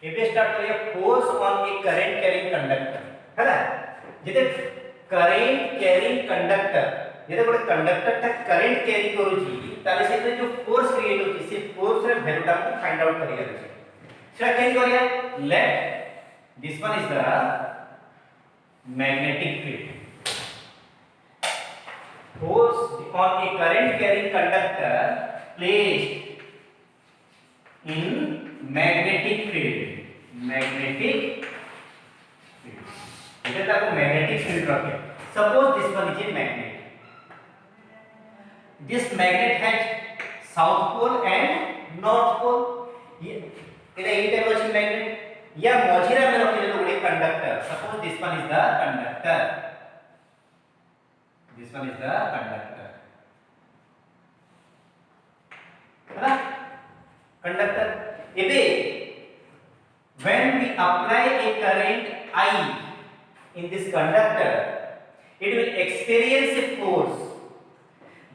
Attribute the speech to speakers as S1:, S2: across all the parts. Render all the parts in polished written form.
S1: ଏବେ ଷ୍ଟାର୍ଟ କରିବା force on a current caring conductor ହେଲା ଯେତେ करेंट कैरिंग कंडक्टर जेते गोटे कंडक्टर ता करेंट कैरी करूची ताले से जो फोर्स क्रिएट होची से फोर्स रे वैल्यू ता को फाइंड आउट करिया छै सेटा केन करिया let this one is the magnetic field force on a current carrying conductor placed in magnetic field इधर तक मैग्नेटिक फील्ड रखे suppose this one is a magnet this magnet has south pole and north pole ये इधर ए type of magnet या मझिरा में रखे जो गोटे conductor suppose this one is the conductor है कंडक्टर एबे when we apply a current I in this conductor it will experience a force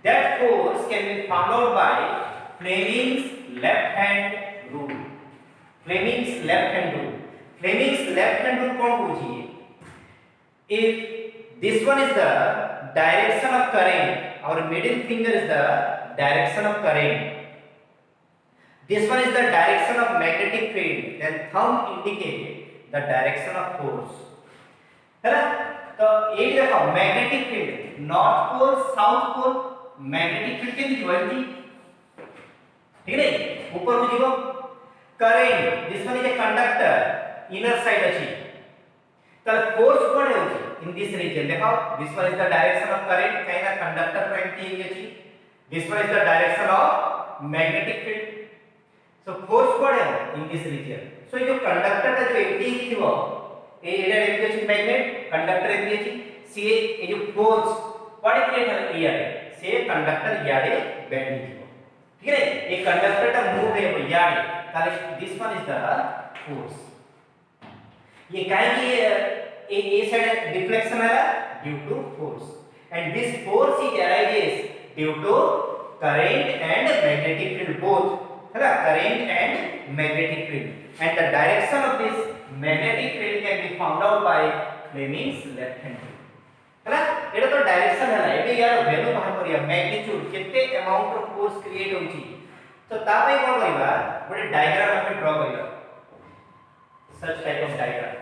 S1: that force can be found out by Fleming's left hand rule Fleming's left hand rule कौन पूछिए if this one is the direction of current our middle finger is the direction of current this one is the direction of magnetic field then thumb indicate the direction of force है ना तो ये देखो magnetic field north pole south pole magnetic field के दिखो एंटी ठीक है ऊपर को दिखो current this one is a conductor inner side अछि तो फोर्स कोन है इन दिस रीजन देखो this one is the direction of current काइना कंडक्टर पर एंटी अछि this one is the direction of magnetic field so force कोन है इन दिस रीजन सो ये जो कंडक्टर का जो एंटी थिवो ए एडा एप्लीकेशन मैग्नेट कंडक्टर एप्लीकेशन सी ए जो फोर्स व्हाट क्रिएट है याडे से कंडक्टर याडे बेंड हिबो ठीक है ए कंडक्टर ता मूव है याडे ताले this one is the force ये काहे की ए साइड डिफ्लेक्शन है due to force and this force is arises due to current and magnetic field both है ना current and magnetic field and the direction of this magnetic field can be found out by Fleming's left hand rule हैला एटा तो direction हैला एबे यार value बाहर करिया magnitude केते अमाउंट ऑफ फोर्स क्रिएट होची तो ता पे कोन करबा गोटे डायग्राम हम ड्रा करिया सच टाइप ऑफ डायग्राम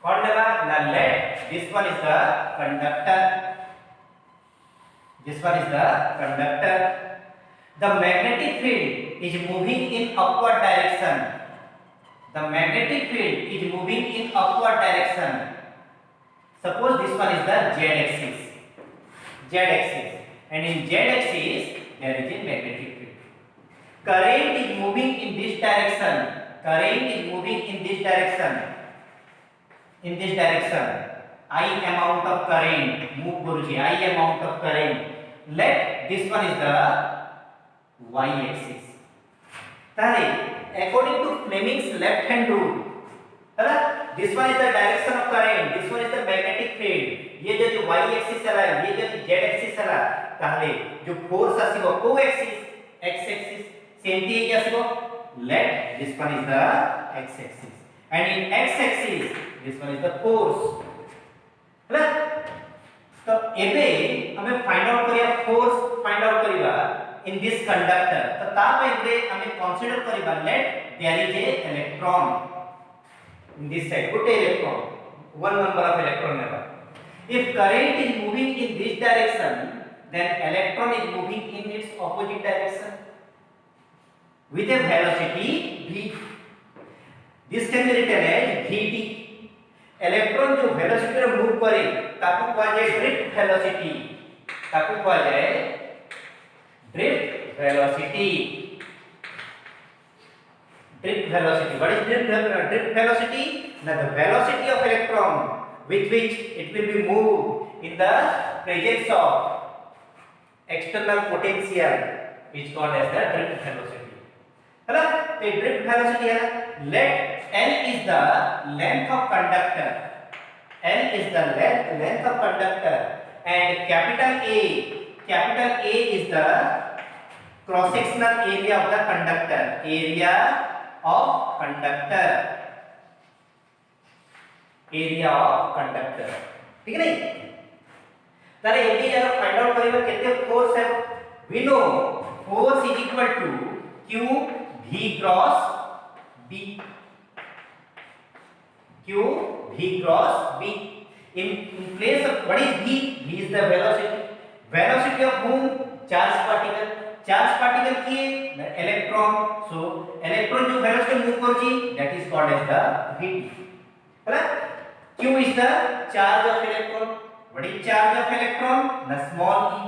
S1: कोन लेबा ना late this one is the conductor the magnetic field is moving in upward direction suppose this one is the z axis and in z axis there is a magnetic field current is moving in this direction I amount of current move karuchi I amount of current let this one is the y axis tale according to Fleming's left hand rule है this one is the direction of current this one is the magnetic field ये जो y axis है ये जो z axis है ताले जो force आसीबो को एक्सिस x axis सेमती है आसीबो let this one is the x axis and in x axis this one is the force है तो एबे हमें फाइंड आउट करिया फोर्स फाइंड आउट करिबा in this conductor तो ता पे हमें कंसीडर करिबा let there is a electron in this side put a electron one number of electron never if current is moving in this direction then electron is moving in its opposite direction with a velocity v this can be written as vt electron जो velocity रे move करे ताकू कहा जाए drift velocity drift velocity what is drift velocity now the velocity of electron with which it will be moved in the presence of external potential is called as the drift velocity है ना तो drift velocity है let L is the length of conductor and capital A is the cross sectional area of the conductor area of conductor ठीक है नहीं तारे AB यार find out करिबा केते फोर्स है we know force is equal to q v cross b q v cross b in place of what is v is the velocity of whom charge particle किए electron so electron जो velocity move करछि that is called as the vt है q is the charge of electron what is charge of electron the small e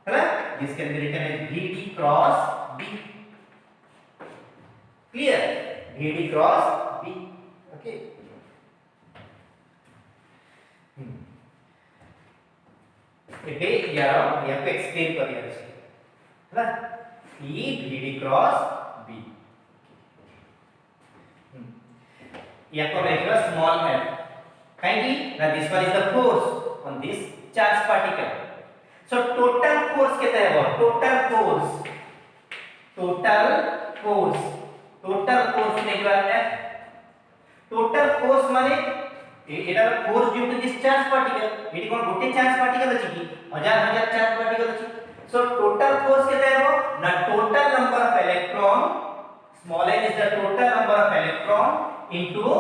S1: है this can be written as vt cross b clear vt cross b okay ଏବେ यार या पे explain करिया छै हैला e vd cross b या को लेखा स्मॉल f काहेकि ना this one is the force on this charge particle so total force केते हेबो टोटल फोर्स नेगवा f टोटल फोर्स माने एटा force due to this charge particle एटी कोन गोटे चार्ज पार्टिकल अछि कि हजार चार्ज पार्टिकल अछि सो टोटल फोर्स केते हेबो ना total number of electron small n is the total number of electron into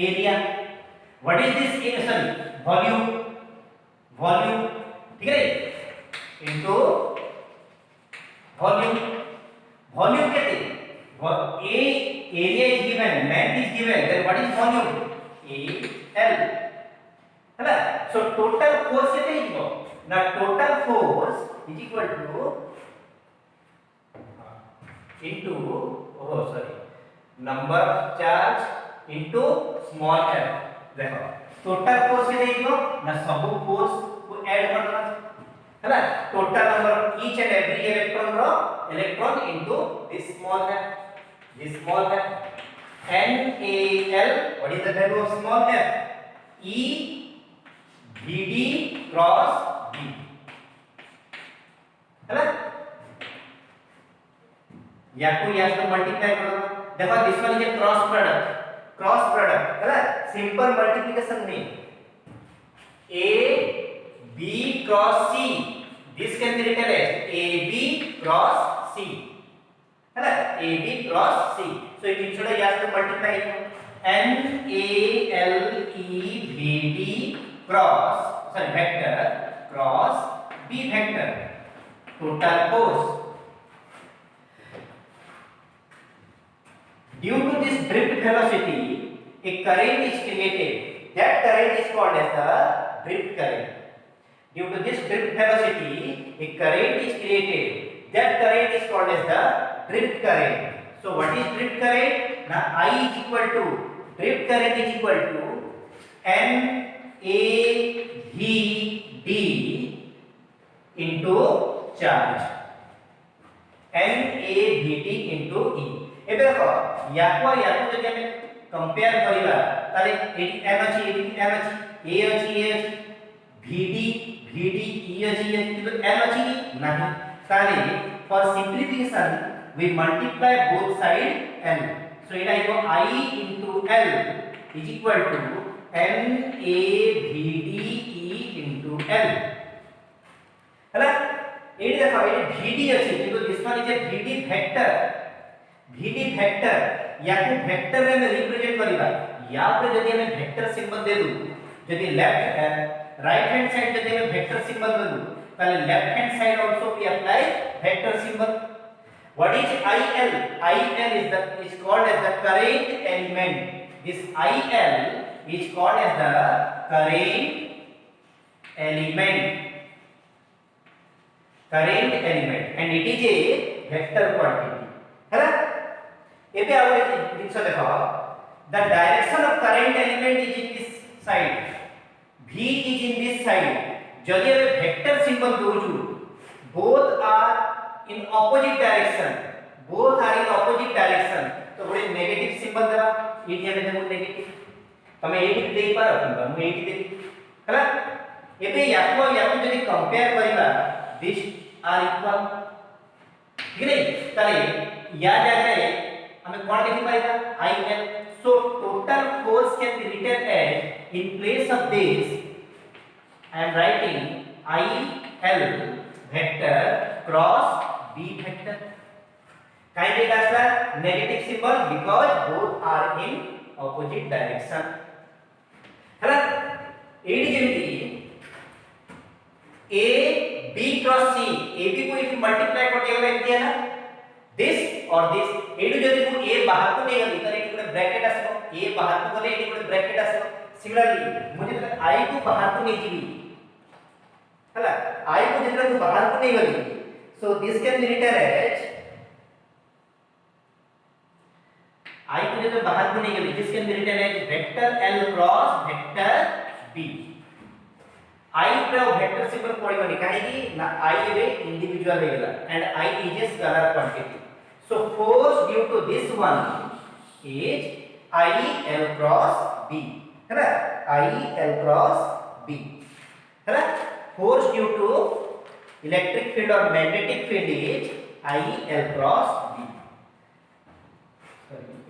S1: area what is this sorry volume ठीक है इनटू वॉल्यूम केते a area is given length is given then what is volume a l है so total force केते हिजो ना total force is equal to into oh sorry number of charge into small l देखो total force केते हिजो ना सब force को ऐड करना है total number of each and every electron into this small l n a l what is the value of small f e vd cross b है ना या को या से मल्टीप्लाई करो देखो this one is A cross product है ना सिंपल मल्टीप्लिकेशन में a b cross c this can be written as a b cross c है ना a b cross c so it should have just multiply n a l e v d cross sorry vector cross b vector total force due to this drift velocity a current is created that current is called as the drift current due to this drift velocity a current is created that current is called as the drift current so what is drift current now I is equal to drift current is equal to n a v d into charge n a v d into e एबे देखो याको जदि हम compare करिबा ताले eighty n अछि eighty n अछि a अछि vd e अछि तो n अछि नाही ताले for simplification we multiply both side l so it is I into l is equal to n a v d e into l हैला eighty देखो एटी vd अछि किंतु this one is A vd vector या को vector में represent करिबा या पे जदि हमें वेक्टर सिंबल दे दू जदि लेफ्ट राइट हैंड साइड जदि हमें वेक्टर सिंबल दे दू ताले left hand side also we apply vector symbol what is il is called as the current element this il is called as the current element and it is a vector quantity है ना एबे आउ जिंस देखो the direction of current element is in this side v is in this side जदि हम vector symbol दोजु both are in opposite direction तो बड़े नेगेटिव सिंबल देबा एटी हमें देबो नेगेटिव तमे एटी देई पारो किबा मु एटी देबी हला एबे याको जदि कंपेयर करिबा दिस आर इक्वल ठीक नहीं ताले या जगह हमें कोन देखि पाइबा i l So total force can be written as, in place of this I am writing IL vector cross B vector. Kindly answer negative symbol because both are in opposite direction. है ना? एडी जेमती A B cross C AB को if multiply कर दिया एमती है ना दिस और दिस एडु जदि को A बाहर को नहीं गली तर एटी गोटे ब्रैकेट आसो A बाहर को गले एटी गोटे ब्रैकेट आसो सिमिलरली मुझे तो I को बाहर को नहीं जीवी हैला I को जितना को बाहर को नहीं गली so this can be written as I को जो बाहर को नहीं गली this can be written as vector L cross vector B I प्र वेक्टर सिंबल पड़िबनी काहे की ना I एबे इंडिविजुअल रहेला and I is a scalar quantity so force due to this one is IL cross B है ना IL cross B है ना force due to electric field और magnetic field is IL cross B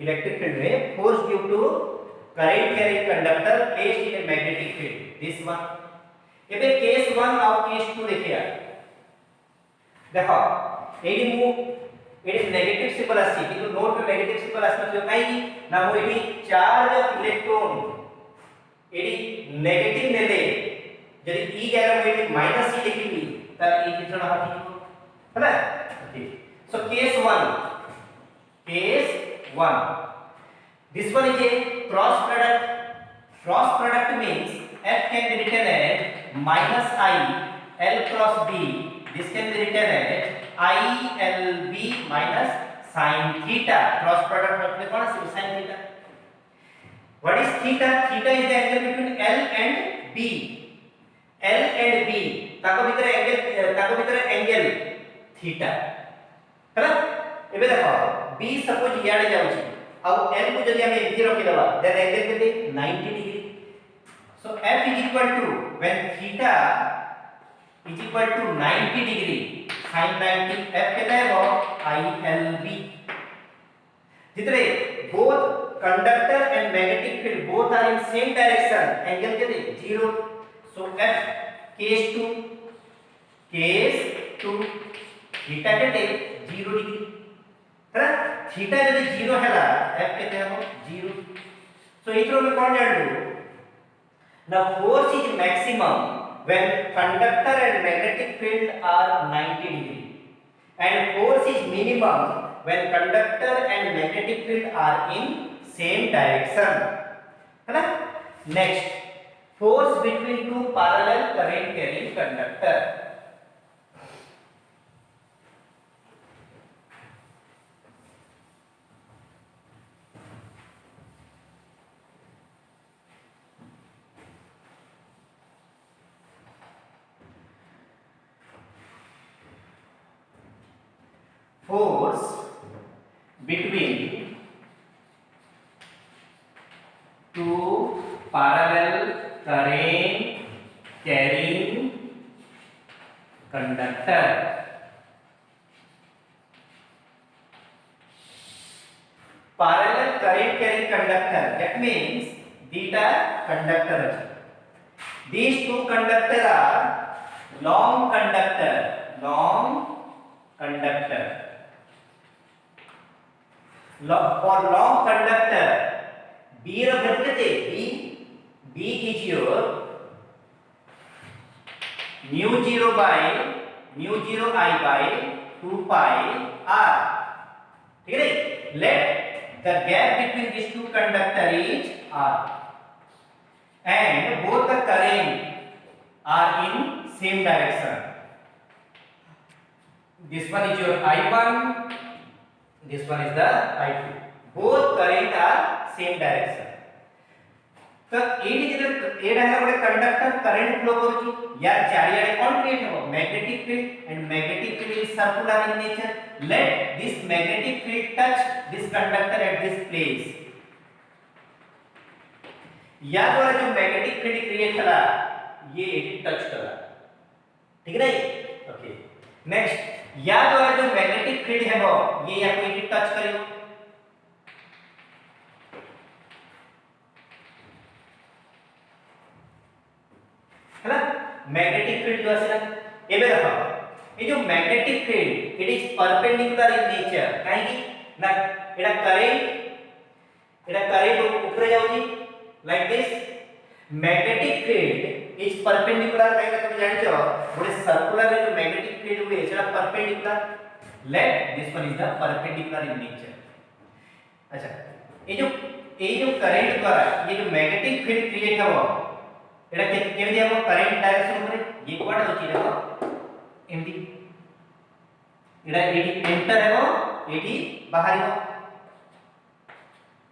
S1: electric field में force due to current carrying conductor placed in a magnetic field this one एबे case 1 और case 2 देखिया देखो AD मु AD negative symbol आसी किंतु note में नेगेटिव सिंबल आसी नथियो काई ना मु एडी चार्ज ऑफ इलेक्ट्रॉन एडी नेगेटिव नेले जदि ई गैर मु एडी माइनस ई लिखिबी त ई किछन हथि है ना okay so case 1 this one is a cross product means F can be written as minus I L cross B this can be written as I L B minus sin theta cross product अपने कौन सी sin theta what is theta theta is the angle between L and B ताको भीतर angle theta है ना एबे देखो B suppose याडे जाउची ଆଉ L को जदि हम एमती रखि देबा देन एंगल केते 90 degree so F is equal to when theta is equal to 90 degree sin 90 F केते हो ILB जितने both conductor and magnetic field both are in same direction angle केते 0 so F case 2 theta केते 0 degree है theta यदि 0 हैला F केते हो 0 सो इथरो में कोन जानू now force is maximum when conductor and magnetic field are 90 degree and force is minimum when conductor and magnetic field are in same direction है ना next force between two parallel current carrying conductor force between two parallel current carrying conductor parallel current carrying conductor that means these are conductors these two conductors are long conductor for long conductor B ର value केते B is your mu 0 I by 2 pi r ठीक है let the gap between these two conductor is r and both the current are in same direction this one is your I1 this one is the I2 both current are same direction तो AD जदि एडा है गोटे conductor current flow करूची या चारियाडे कोन create हो magnetic field and magnetic field is circular in nature let this magnetic field touch this conductor at this place या द्वारा जो मैग्नेटिक फील्ड क्रिएट करा ये एडी टच करा ठीक है ओके नेक्स्ट या द्वारा जो मैग्नेटिक फील्ड है वो ये या कोई टच करियो मैग्नेटिक फील्ड जो आसिला एबे देखो ए जो magnetic field it is perpendicular in nature काहे कि ना एटा करेंट ऊपर जाउची like this magnetic field is perpendicular काहे तुम जानिछो गोटे सर्कुलर रे जो मैग्नेटिक फील्ड हुए सेटा perpendicular late this one is the perpendicular in nature अच्छा ए जो करंट द्वारा ये जो मैग्नेटिक फील्ड क्रिएट हबो एटा केमि हबो करंट डायरेक्शन ऊपर ये कोड होची देखो एमडी एटा एडी एंटर हबो एडी बाहर हबो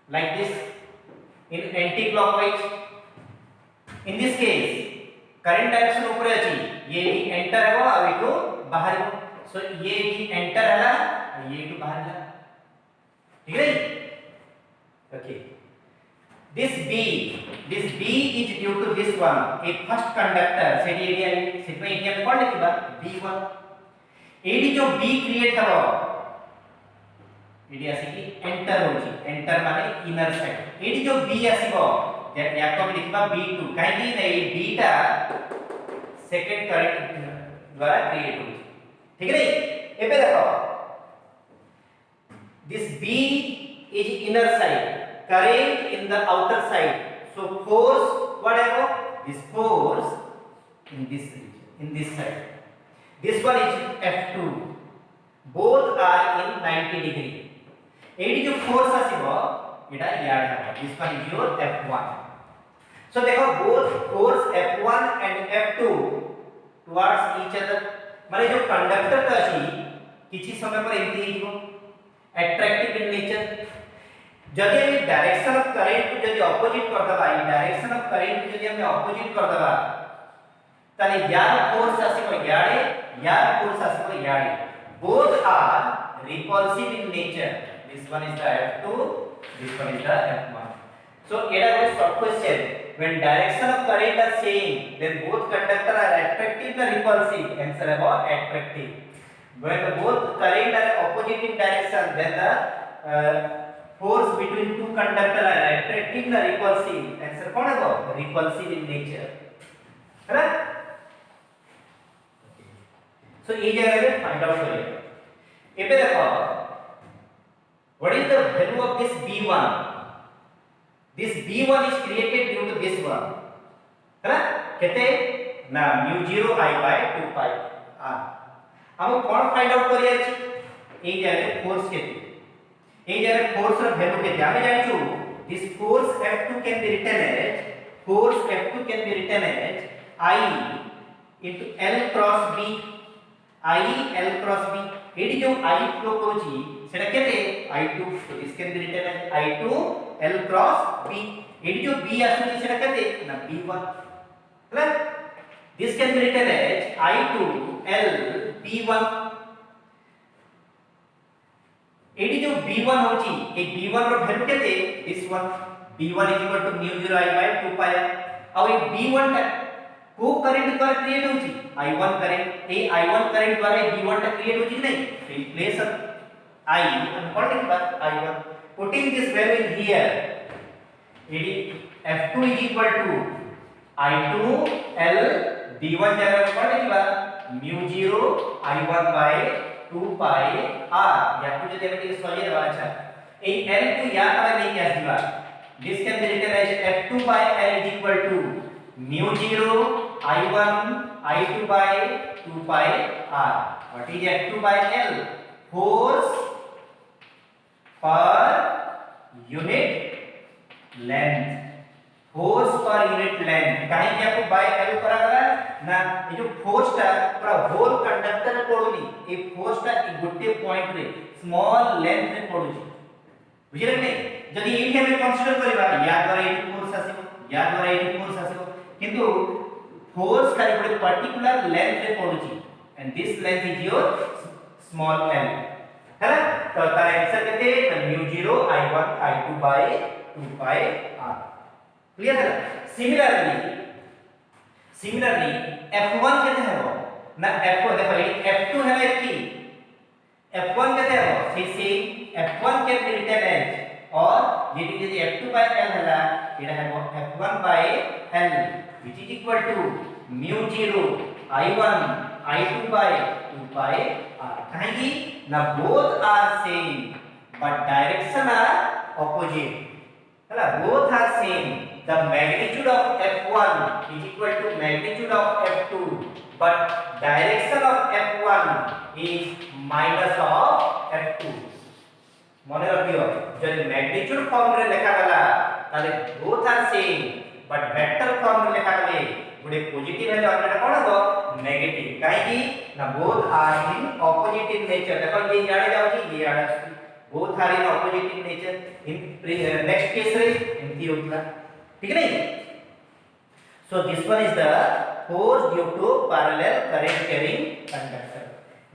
S1: like this in anti clockwise in this case current direction ऊपर अछि ये एंटर हबो आ एटू बाहर हबो सो ये एंटर हला ये एटू बाहर हला ठीक है okay this b is due to this one a first conductor सेडी एरिया सेट में एरिया में कोन लिखबा b1 एडी जो b क्रिएट हबो एडी आसी की एंटर होची एंटर माने इनर साइड एडी जो b आसीबो या को लिखबा b2 काहे कि नै b टा सेकंड करंट द्वारा क्रिएट होची ठीक है एबे देखो this b is inner side current in the outer side so force whatever this force in this region in this side this one is f2 both are in 90 degree AD जो force आसीबो एटा याड हबो this one is your f1 सो देखो both force f1 and f2 towards each other माने जो conductor त अछि किछि समय पर एंटी हिबो अट्रैक्टिव इन नेचर जदि हम डायरेक्शन ऑफ करंट को जदि ऑपोजिट कर दबा ई डायरेक्शन ऑफ करंट को जदि हम ऑपोजिट कर दबा ताले यार फोर्स आसीबो याडे यार फोर्स आसीबो याडे both are repulsive in nature this one is the f2 this one is the f1 so era was short question when direction of current are same then both conductor are attractive or repulsive answer about attractive when both current are opposite in direction then the force between two conductor are attractive or repulsive answer कौन है repulsive in nature है ना so ये जगह पे find out करिए एबे देखो what is the value of this b1 this b1 is created due to this one है ना केते ना μ0 I by 2 pi r हम कोन फाइंड आउट करिया छी ए जारे फोर्स केते ए जारे फोर्स र वैल्यू केते हम जानि छु this force f2 can be written as I into l cross b I l cross b एडी जो I फ्लो करूची सेटा केते I2 so this can be written as I2 L cross B एडी जो B आसुची सेटा केते ना B1 हैला this can be written as I2 L B1 एडी जो B1 होची ए B1 रो वैल्यू केते this one B1 μ0 I by 2 pi अब ए B1 टा को करंट द्वारा क्रिएट होची I1 करंट ए I1 करंट द्वारा B1 टा क्रिएट होची नहीं so in place of I am calling but I1 putting this value in here f2 is equal to I2 L B1 जगह पर लिखबा μ0 I1 by 2 pi r या कुछ जब ये सॉल्व करवा अच्छा ए L को याद करा नहीं क्या दिवा this can be written as f2 by L is equal to μ0 I1 I2 by 2 pi r what is f2 by L force per unit length force per unit length काहे कि आपको by L करा गला ना ये जो force टा पूरा होल कंडक्टर रे पडुनी ए फोर्स टा गोटे पॉइंट रे स्मॉल लेंथ रे पडुची बुझिले कि जदी एठी हम कंसीडर करबा या द्वारा एठी फोर्स आसीबो या द्वारा एठी फोर्स आसीबो किंतु फोर्स खाली गोटे पर्टिकुलर लेंथ रे पडुची and this length is your small l हैला तो तार आंसर केते μ0 I1 I2 by 2 pi r clear है सिमिलरली f1 केते हेबो ना f1 देखो f2 है कि f1 केते हेबो से f1 के रिटर्न एज और ये यदि f2 by l हैला एटा हेबो f1 by l which is equal to mu 0 I1 I2 by 2 pi r कहेंगे ना both are same but direction are opposite है both are same the magnitude of f1 is equal to magnitude of f2 but direction of f1 is minus of f2 মনে রাখিও যদি magnitude ফর্মে লেখা গলা তাহলে both are same but vector ফর্মে লেখা গলে গুডে পজিটিভ হেলে অন্যটা কোন হবো নেগেটিভ কাইকি না both are in opposite in nature দেখো এই ইয়াড়ে যাଉଛି এই ইয়াড়ে আসছে both are in opposite in nature in next case रे एमती होतला ठीक है नहीं so this one is the force due to parallel current carrying conductor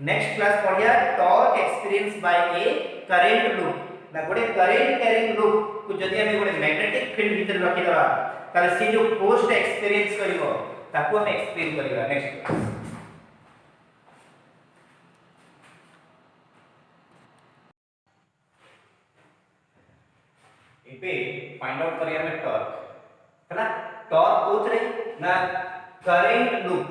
S1: next class पढ़िया torque experienced by a current loop ना गोटे current carrying loop को जदी हम गोटे magnetic field भीतर रखि दबा ताले से जो force एक्सपीरियंस करिवो ताको हम एक्सप्लेन करिवा नेक्स्ट क्लास इपे फाइंड आउट करिया में टॉर्क है ना टॉर्क कोच रे ना करंट लूप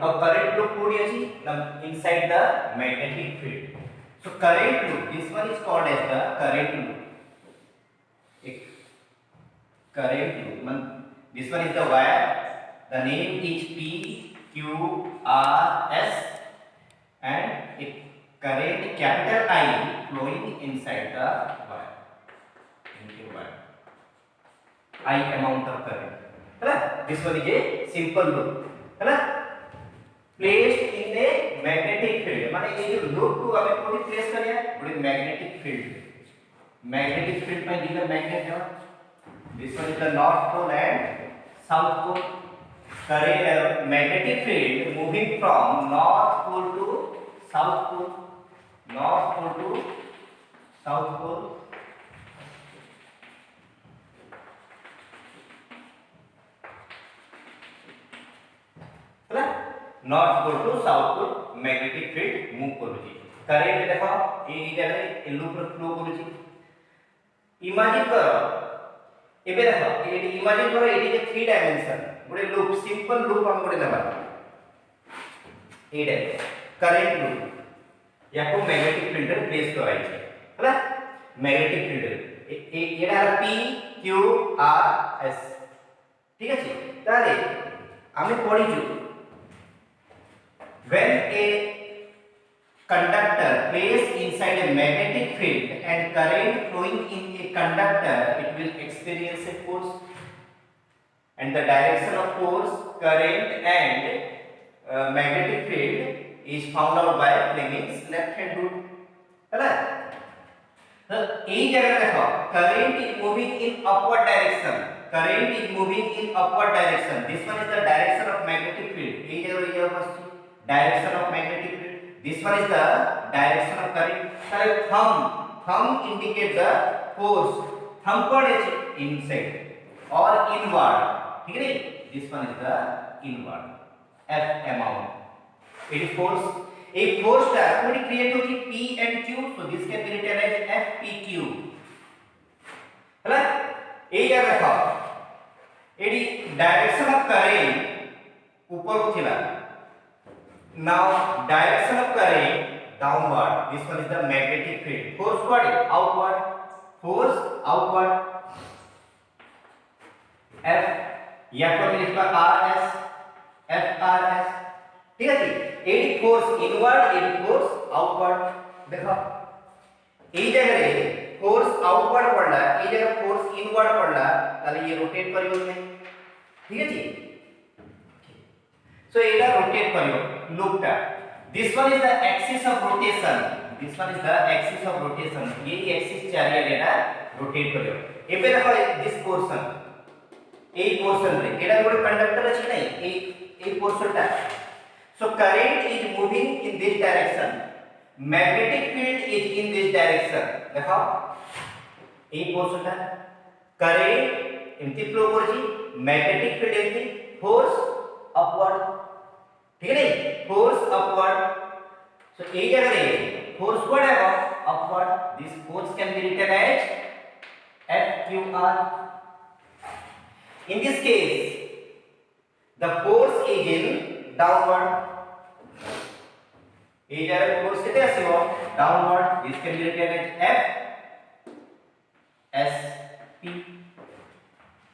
S1: अब करंट लूप कोडी अछि ना inside the magnetic field so current loop this one is called as the current loop एक करंट लूप मान this one is the wire the name is p q r s and a current capital I flowing inside the wire I amount of current है ना this one is a simple loop है ना placed in a magnetic field माने ये जो loop को हमें कोई प्लेस करिया बड़ी magnetic field में given magnet है this one is the north pole and south pole current magnetic field moving from north pole to south pole north pole to south pole magnetic field move करूची current देखो ए जगह ए loop रे flow करूची imagine करो एबे देखो ए इमेजिन करो एटी जे 3 डायमेंशन गोटे लूप सिंपल लूप हम गोटे लेबा एडे करंट लूप याको मैग्नेटिक फील्ड रे प्लेस कराई छै हला मैग्नेटिक फील्ड एडा p q r s ठीक अछि ताले आमे पढिजु when a conductor placed inside a magnetic field and current flowing in a conductor it will experience a force and the direction of force current and magnetic field is found out by Fleming's left hand rule है तो ए जगह देखो current is moving in upward direction this one is the direction of magnetic field ए जगह बस direction of magnetic field this one is the direction of current so thumb indicate the force thumb कौन है inside or inward ठीक है this one is the inward f amount it is force a force टा कोडी create होची p and q so this can be written as f p q हला ए या देखो एडी डायरेक्शन ऑफ करंट ऊपर को थिला now direction of current downward this one is the magnetic field force what is outward f या को लिखा rs f rs ठीक है जी एडी फोर्स इनवर्ड एडी फोर्स आउटवर्ड देखो ए जगह रे फोर्स आउटवर्ड पड़ला ए जगह फोर्स इनवर्ड पड़ला ताले ये रोटेट करियो नहीं ठीक है जी so एटा रोटेट करियो लूप टा this one is the axis of rotation ये एक्सिस चारिया एटा रोटेट करियो एबे देखो दिस पोर्शन ए पोर्शन रे एटा गोटे कंडक्टर अछि नै ए पोर्शन टा so current is moving in this direction magnetic field is in this direction देखो ए पोर्शन टा current एमती फ्लो करछि magnetic field एमती force upward ठीक है फोर्स अपवर्ड सो ए जगह रे फोर्स व्हाट है upward this force can be written as F Q R in this case the force is in downward. A jar force केते आसीबो downward. This can be written as F S P.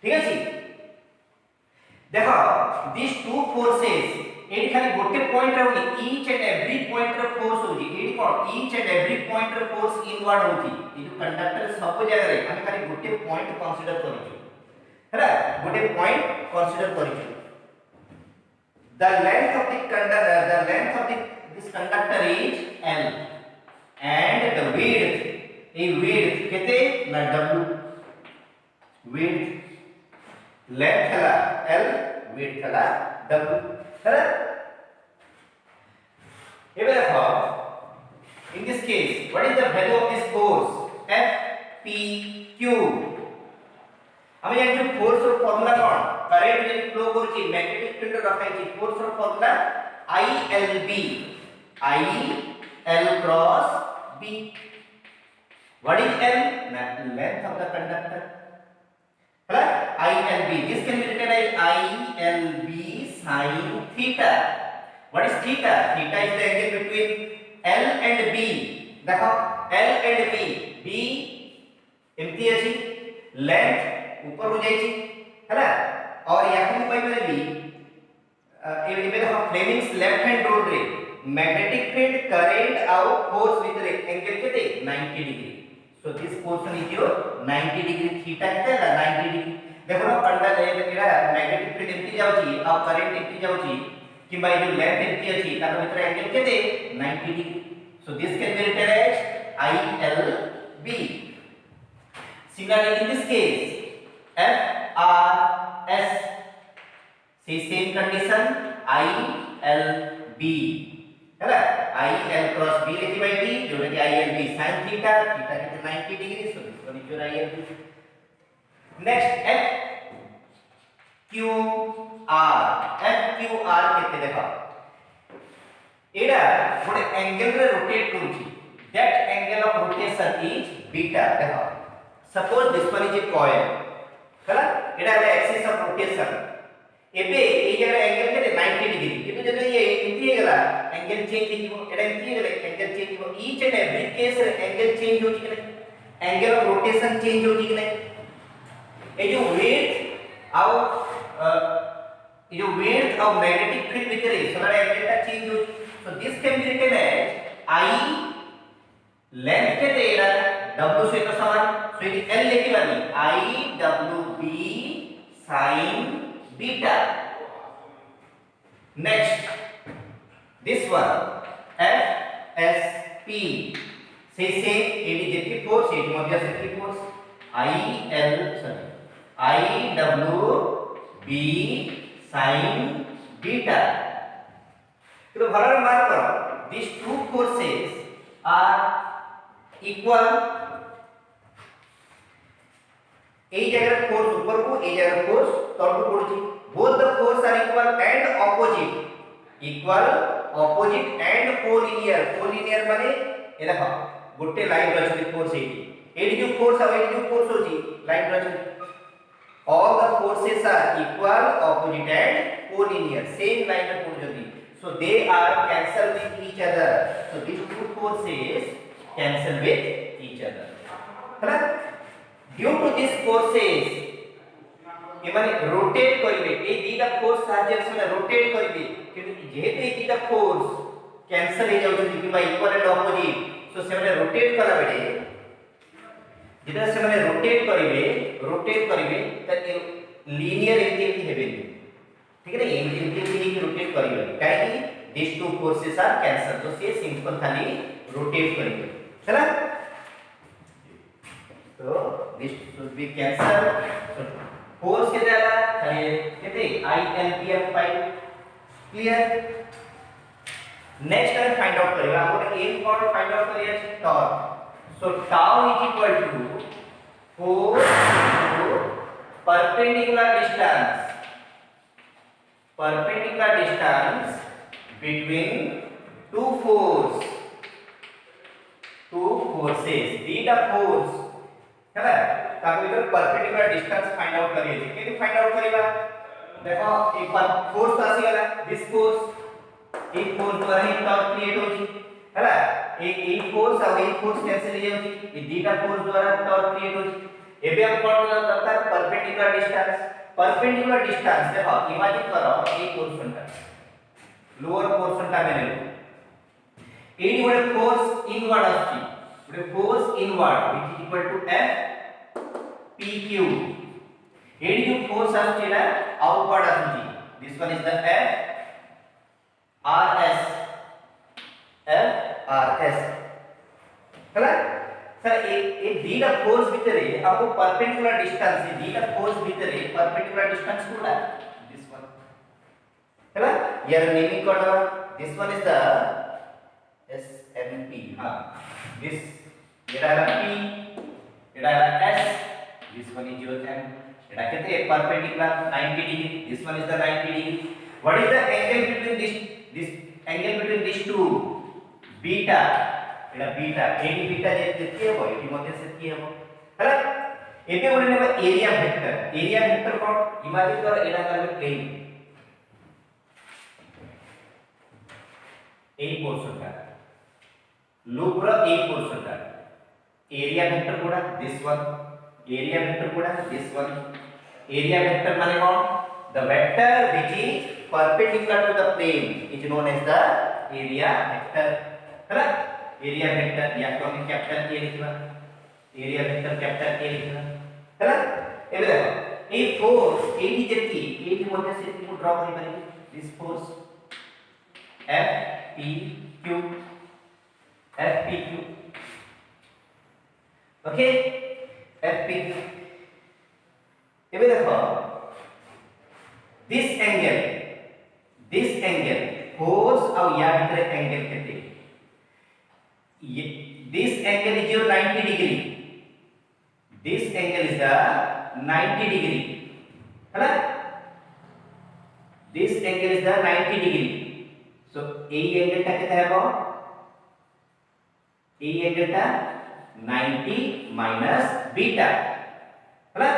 S1: ठीक अछि देखो these two forces एडी खाली गोटे point रहउनी each and every point रे force होजी एडी कोन each and every point रे फोर्स इनवर्ड होजी ए जो कंडक्टर सब जगह रे हम खाली गोटे पॉइंट कंसीडर करिछु हैला गोटे पॉइंट कंसीडर करिछु the length of this conductor is L and the width केते ना W width length हला L width हला W है एबे देखो in this case what is the value of this force F P Q हम ये जो फोर्स और फार्मूला कोन करंट जे फ्लो करछि मैग्नेटिक फील्ड रखाइ छि फोर्स और formula I L cross B what is L length of the conductor है I L B this can be written as I L B sin theta what is theta theta is the angle between L and B देखो L and B एमती अछि length ऊपर हो जाई छी हैला और याकू पाई माने भी एबे देखो फ्लेमिंग्स लेफ्ट हैंड रूल रे मैग्नेटिक फील्ड करंट आउ फोर्स विथ एंगल केते 90 degree so this portion is your 90 degree theta केते 90 डिग्री देखो ना पंडा एरा मैग्नेटिक फील्ड एमती जाउ छी आ करंट एमती जाउ छी किबा ए जो लेंथ एमती अछि तार भीतर एंगल केते 90 degree so this can be written as I L B similarly in this case F R S see same condition I L B हैला I L cross B लिखि बाई D जोटा कि I L B sin theta theta के 90 degree so this one is your I L B next F Q R केते देखो एडा गोटे angle रे रोटेट करूची that angle of rotation is beta देखो suppose this one is a coil हैला एडा एक्सिस ऑफ रोटेशन एबे ए जगह एंगल केते 90 डिग्री एबे जब ये इति हे गेला एंगल चेंज हिबो एडा इति हे गेला एंगल चेंज हिबो ईच एंड एवरी केस रे एंगल चेंज होची कि नै एंगल ऑफ रोटेशन चेंज होची कि नै ए जो वेट ऑफ मैग्नेटिक फील्ड भितरे सदा एंगल ता चेंज होची so this can be written as I length केते एडा W सहित समान सो इति L लिखिबानी I W B sin beta next this one F S P say एडी जेती फोर्स एडी मध्य से force I W B sin beta तो भरण मार्क करो these two forces are equal ए जगह फोर्स ऊपर को ए जगह फोर्स तल को पड़ुची both the force are equal and opposite and collinear माने ए देखो गोटे लाइन रचनी फोर्स एडी जो फोर्स आ एडी जो फोर्स होची line रचनी all the forces are equal opposite and collinear same line रे पड़ुची so they are cancel with each other so these two forces cancel with each other है ना due to these forces ए माने rotate करिवे ए दीटा force साहाय्य से rotate करिवे किंतु जेहेतु ए दीटा फोर्स कैंसिल हो जाउछन कि by equal and opposite so से माने रोटेट कला बेले जेटा से माने रोटेट करिवे त लीनियर एंगल हेबे ठीक है ना एंगल ही रोटेट करिवे काहे कि these two forces are cancel तो से सिंपल खाली रोटेट करिवे हैना तो this should be cancel so force के जाला खाली केते I L P F पाई क्लियर नेक्स्ट हम फाइंड आउट करिया हमर एम कोड फाइंड आउट करिया छै torque so tau is equal to force to perpendicular distance between two forces dita force है ताको इधर परपेंडिकुलर डिस्टेंस फाइंड आउट करिए छी केनी फाइंड आउट करिबा देखो एक बार फोर्स आसी गला दिस फोर्स ए फोर्स द्वारा ही टॉर्क क्रिएट होची हला ए फोर्स आ ए फोर्स कैंसिल हो जाउची ए दीटा फोर्स द्वारा टॉर्क क्रिएट होची एबे हम कोन दरकार परपेंडिकुलर डिस्टेंस देखो इमेजिन करो ए पोर्शन का लोअर पोर्शन का मैंने एडी गोटे फोर्स इनवर्ड आछि गोटे force inward which is equal to F PQ एडी जो फोर्स आछि ना आउटवर्ड आछि this one is the F RS हला सर ए दीटा फोर्स भितरे हमको परपेंडिकुलर डिस्टेंस ए दीटा फोर्स भितरे परपेंडिकुलर डिस्टेंस कोला दिस वन हला यार मीनिंग कोडा this one is the SMP हां दिस एडा P एडा S this one is your M एडा कहते हैं perpendicular 90 degree this one is the 90 degree what is the angle between this angle between these two beta एडा beta AD beta जेते हो एडी मध्य से की हो हला एबे बोले ने एरिया वेक्टर कोन इमेजिन करो एडा कर प्लेन ए पोर्शन का लूप रो ए पोर्शन का एरिया वेक्टर कोडा दिस वन एरिया वेक्टर कोडा दिस वन एरिया वेक्टर माने कोन the vector which is perpendicular to the plane is known as the area vector हला एरिया वेक्टर या तो हम कैपिटल ए लिखबा एरिया वेक्टर कैपिटल ए लिखबा हैला एबे देखो ए फोर्स एडी जेती एडी मध्य से को ड्रा करि पारि this force F P Q okay F P Q एबे देखो दिस एंगल फोर्स और या भीतर एंगल केते this angle is your 90 degree this angle is the 90 degree है this angle is the 90 degree so a angle टा कितना है वो a angle टा 90 minus beta है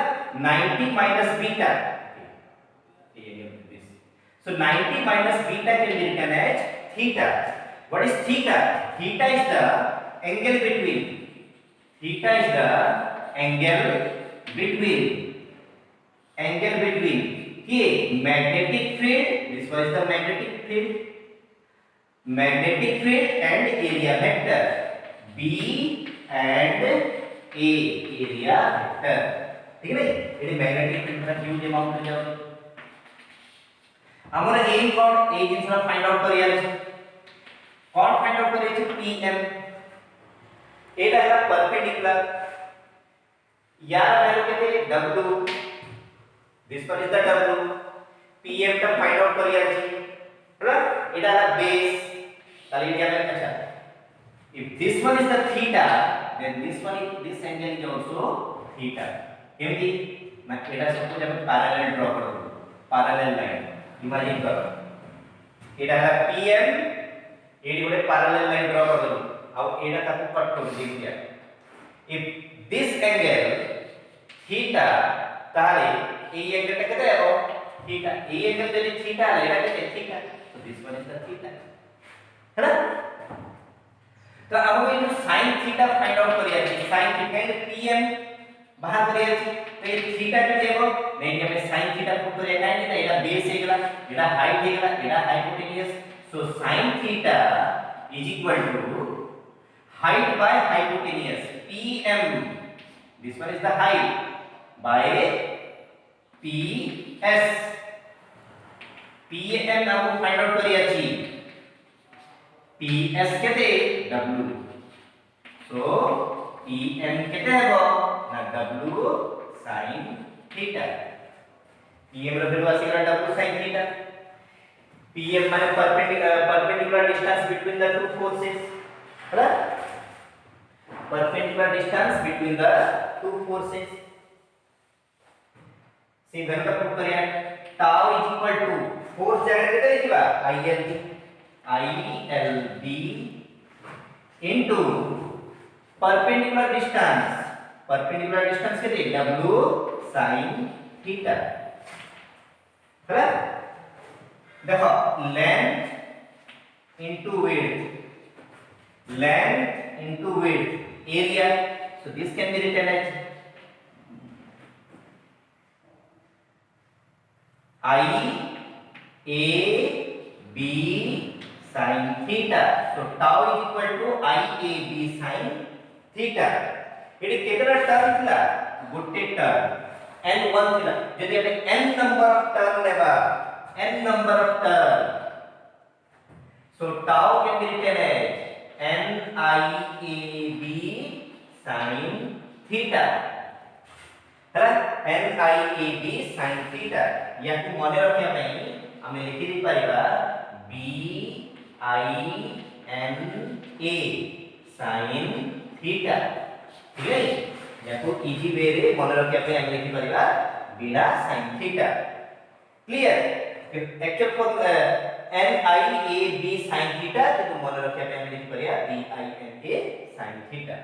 S1: 90 minus beta a angle this so 90 minus beta can be written as theta what is theta theta is the angle between के magnetic field this one is the magnetic field and area vector B and A area vector ठीक है ये magnetic field का huge amount हो जाओ हमरा M कोन ए जिनसा find out करिया छै कौन फाइंड आउट करे छै PM एटा है परपेंडिकुलर यार वैल्यू कहते W this one is the W PM का फाइंड आउट करिया छै हैला एटा है बेस ताले इंडिया में अच्छा if this one is the theta then this angle is also theta केमिति ना एटा सपोज हम पैरेलल ड्रा करो पैरेलल लाइन इमेजिन करो एटा है PM एडी गोटे पैरेलल लाइन ड्रा कर दो अब एटा ताको कट कर दिया इफ दिस एंगल थीटा ताले ए एंगल टा केते हो थीटा ए एंगल जदि थीटा लेला केते थीटा तो this one is the theta है ना तो अब ये जो sin थीटा फाइंड आउट करिया छी sin थीटा के pm बाहर करिया छी तो ये थीटा केते हो नहीं हमें sin थीटा पुट करिया काहे कि एटा बेस हे गेला एटा हाइट हे गेला एटा hypotenuse so sin theta is equal to height by hypotenuse pm this one is the height by ps pm हम फाइंड आउट करिया छी ps केते w so pm केते हेबो ना w sin theta pm रो value आसी w sin theta PM माने perpendicular distance between the two forces है perpendicular distance between the two forces see when the put करिया tau is equal to force जगह केते लिखिबा ILB into perpendicular distance केते W sin theta है देखो length into width, length into width area, so this can be written as I a b sin theta, so tau is equal to I a b sin theta। एडी केतरा term थिला गोटे term n1 थिला, जदि ଆମେ n number of term लेबा n number of term, so tau can be written as NIAB sin theta, है NIAB sin theta। या को मने रखिया पई हमें लिखि दे परिबा BINA sin theta, ठीक है। या को इजी वे रे मने रखिया पई हम लिखि परिबा बिना sin theta, clear. Actual form NIAB sin theta तो मन रखिया पे हम लिख परिया BINA sin theta,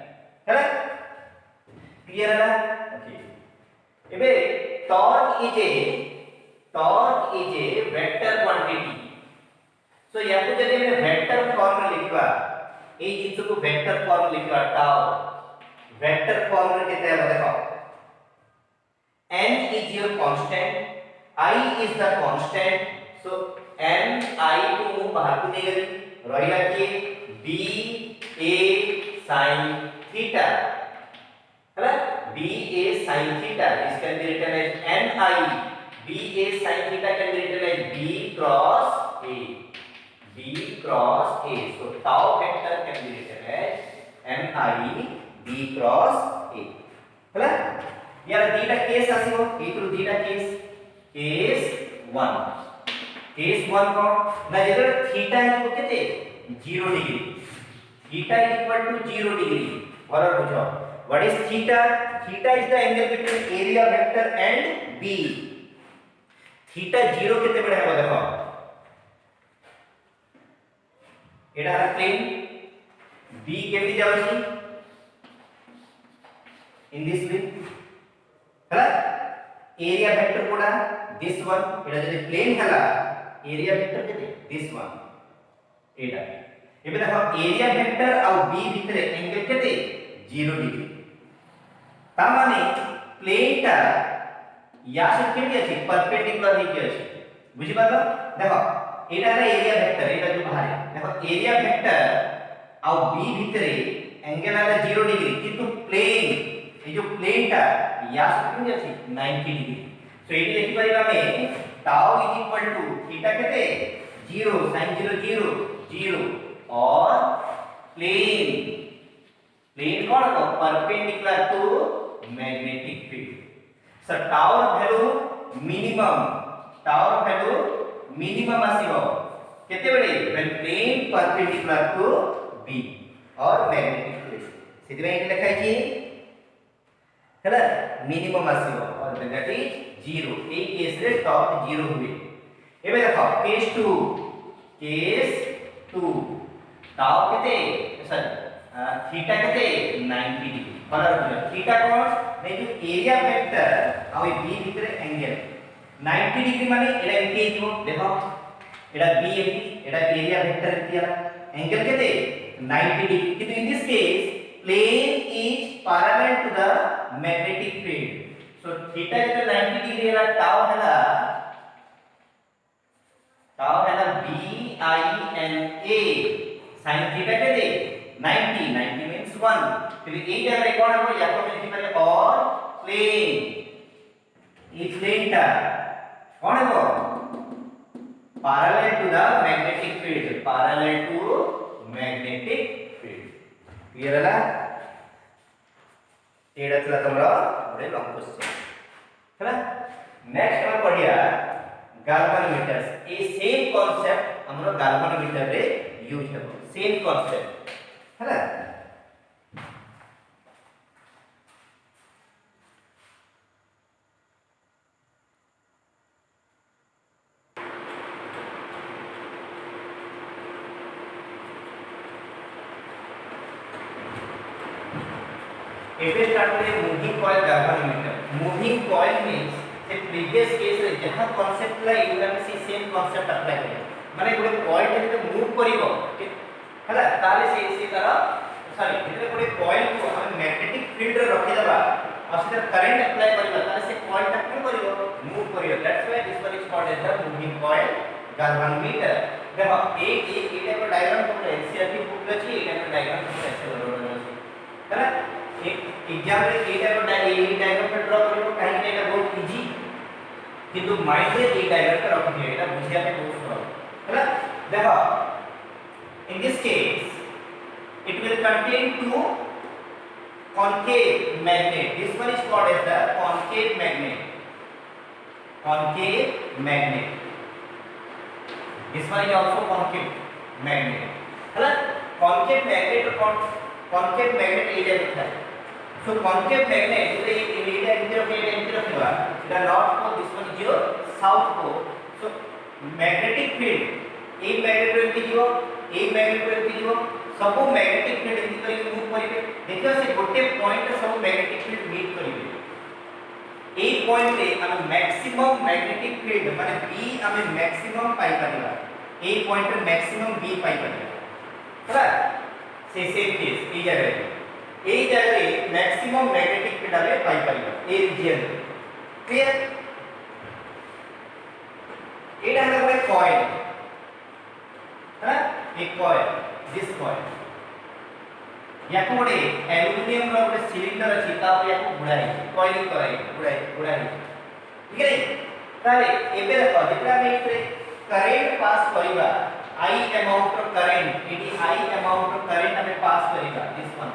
S1: हैला क्लियर है। ओके एबे torque is a vector quantity, so या को जदि हम वेक्टर फॉर्म में लिखबा ए जिंस को वेक्टर फॉर्म लिखबा टाउ वेक्टर फॉर्म में केते है देखो n is your constant, I is the constant, so n I को बाहर को ले गई रहिला कि b a sin theta, है b a sin theta, this can be written as n I b a sin theta can be written as b cross a, so tau vector can be written as n I b cross a, है यार दीटा case आसीबो एतु दीटा case 1 कोन ना जेकर theta is केते 0 degree, theta is equal to 0 degree और बुझो what is theta, theta is the angle between area vector and B. Theta 0 केते बडे है देखो एडा प्लेन बी केते जाउची इन दिस वे, है एरिया वेक्टर कोडा दिस वन, एडा जदि प्लेन हला एरिया वेक्टर केते दिस वन एडा। एबे देखो एरिया वेक्टर और बी भितरे एंगल केते 0 डिग्री, ता माने प्लेन ता या से केते अछि परपेंडिकुलर हे के अछि, बुझि पालो। देखो एडा रे एरिया वेक्टर एडा जो बाहर है देखो एरिया वेक्टर और बी भितरे एंगल आला 0 डिग्री, किंतु प्लेन ये जो प्लेन ता या से केते अछि 90 डिग्री, सो एडी लिखि परिबा में tau is equal to theta केते 0 sin 0 0 और प्लेन कौन हो perpendicular to magnetic field, so torque value minimum आसीबो केते बेले when plane perpendicular to B और मैग्नेटिक फील्ड, सिद्धि में लिखाई छी हैला मिनिमम आसीबो और दैट इज 0, ए केस रे टॉर्क 0 हुए। एबे देखो केस 2 टाउ केते सॉरी थीटा केते 90 डिग्री बराबर हो, थीटा कोन नै जो एरिया वेक्टर आ बी भितरे एंगल 90 डिग्री माने एडा एके जो देखो एडा बी एडा एरिया वेक्टर दिया एंगल केते 90 डिग्री, किंतु in this case plane is parallel to the magnetic field, so theta is 90 degree है tau है b I n a sin theta के दे 90 means 1, फिर ए जगह रे कौन है या तो मैं लिखी पहले और प्लेन ता कौन है वो parallel to the magnetic field, parallel to magnetic field, clear है ना। एडा थला तमरा बड़े लॉन्ग क्वेश्चन है ना। नेक्स्ट हम पढ़िया गाल्वानोमीटर, ए सेम कांसेप्ट हमरो गाल्वानोमीटर रे यूज हेबो, सेम कांसेप्ट है ना। If we start with a moving coil galvanometer, moving coil means से प्रीवियस केस रे जहां कांसेप्ट ला एग्जाम से सेम कांसेप्ट अप्लाई करिया माने गोटे पॉइंट जे मूव करिवो हला ताले से तारा सॉरी जेते गोटे पॉइंट को हम मैग्नेटिक फील्ड रे रखि देबा और से करंट अप्लाई करिवो ताले से पॉइंट ता कोन करिवो मूव करिवो that's why this one is called as the moving coil galvanometer देखो एक टाइप डायग्राम को एनसीईआरटी बुक रे छी टाइप डायग्राम को ऐसे बनवाना है हला एक एग्जाम रे ए टाइप डायग्राम पे ड्रा करिवो काहे कि एटा बहुत इजी किंतु माइंड रे ए डायग्राम पे रखि दियो एटा बुझिया पे बहुत सरल हला देखो in this case it will contain two concave magnet. This one is called as the concave magnet. Concave magnet. This one is also concave magnet. है ना? Concave magnet और concave magnet ये देखा है. So concave magnet ये इधर हुआ. The north pole, this one is your south pole. So magnetic field एक magnet को एंटी जीवो, एक magnet को एंटी जीवो. सब मैग्नेटिक फील्ड एंटी करी मूव करिवे देखियो से गोटे पॉइंट सब मैग्नेटिक फील्ड मीट करिवे ए पॉइंट रे हम मैक्सिमम मैग्नेटिक फील्ड माने बी हमें मैक्सिमम पाई परिबा ए पॉइंट रे मैक्सिमम बी पाई परिबा है से सेम केस ए जगह रे मैक्सिमम मैग्नेटिक फील्ड हमें पाई परिबा ए रीजन क्लियर एटा हमें कॉइल है एक कॉइल this coil याको गोटे एल्युमिनियम रो गोटे सिलिंडर अछि ता पर याको गुड़ाई कॉइलिंग कराई गुड़ाई ठीक है ताले एबे देखो जेतरा में इसे करंट पास करिबा I amount of current ED I amount of current हमें पास करिबा this one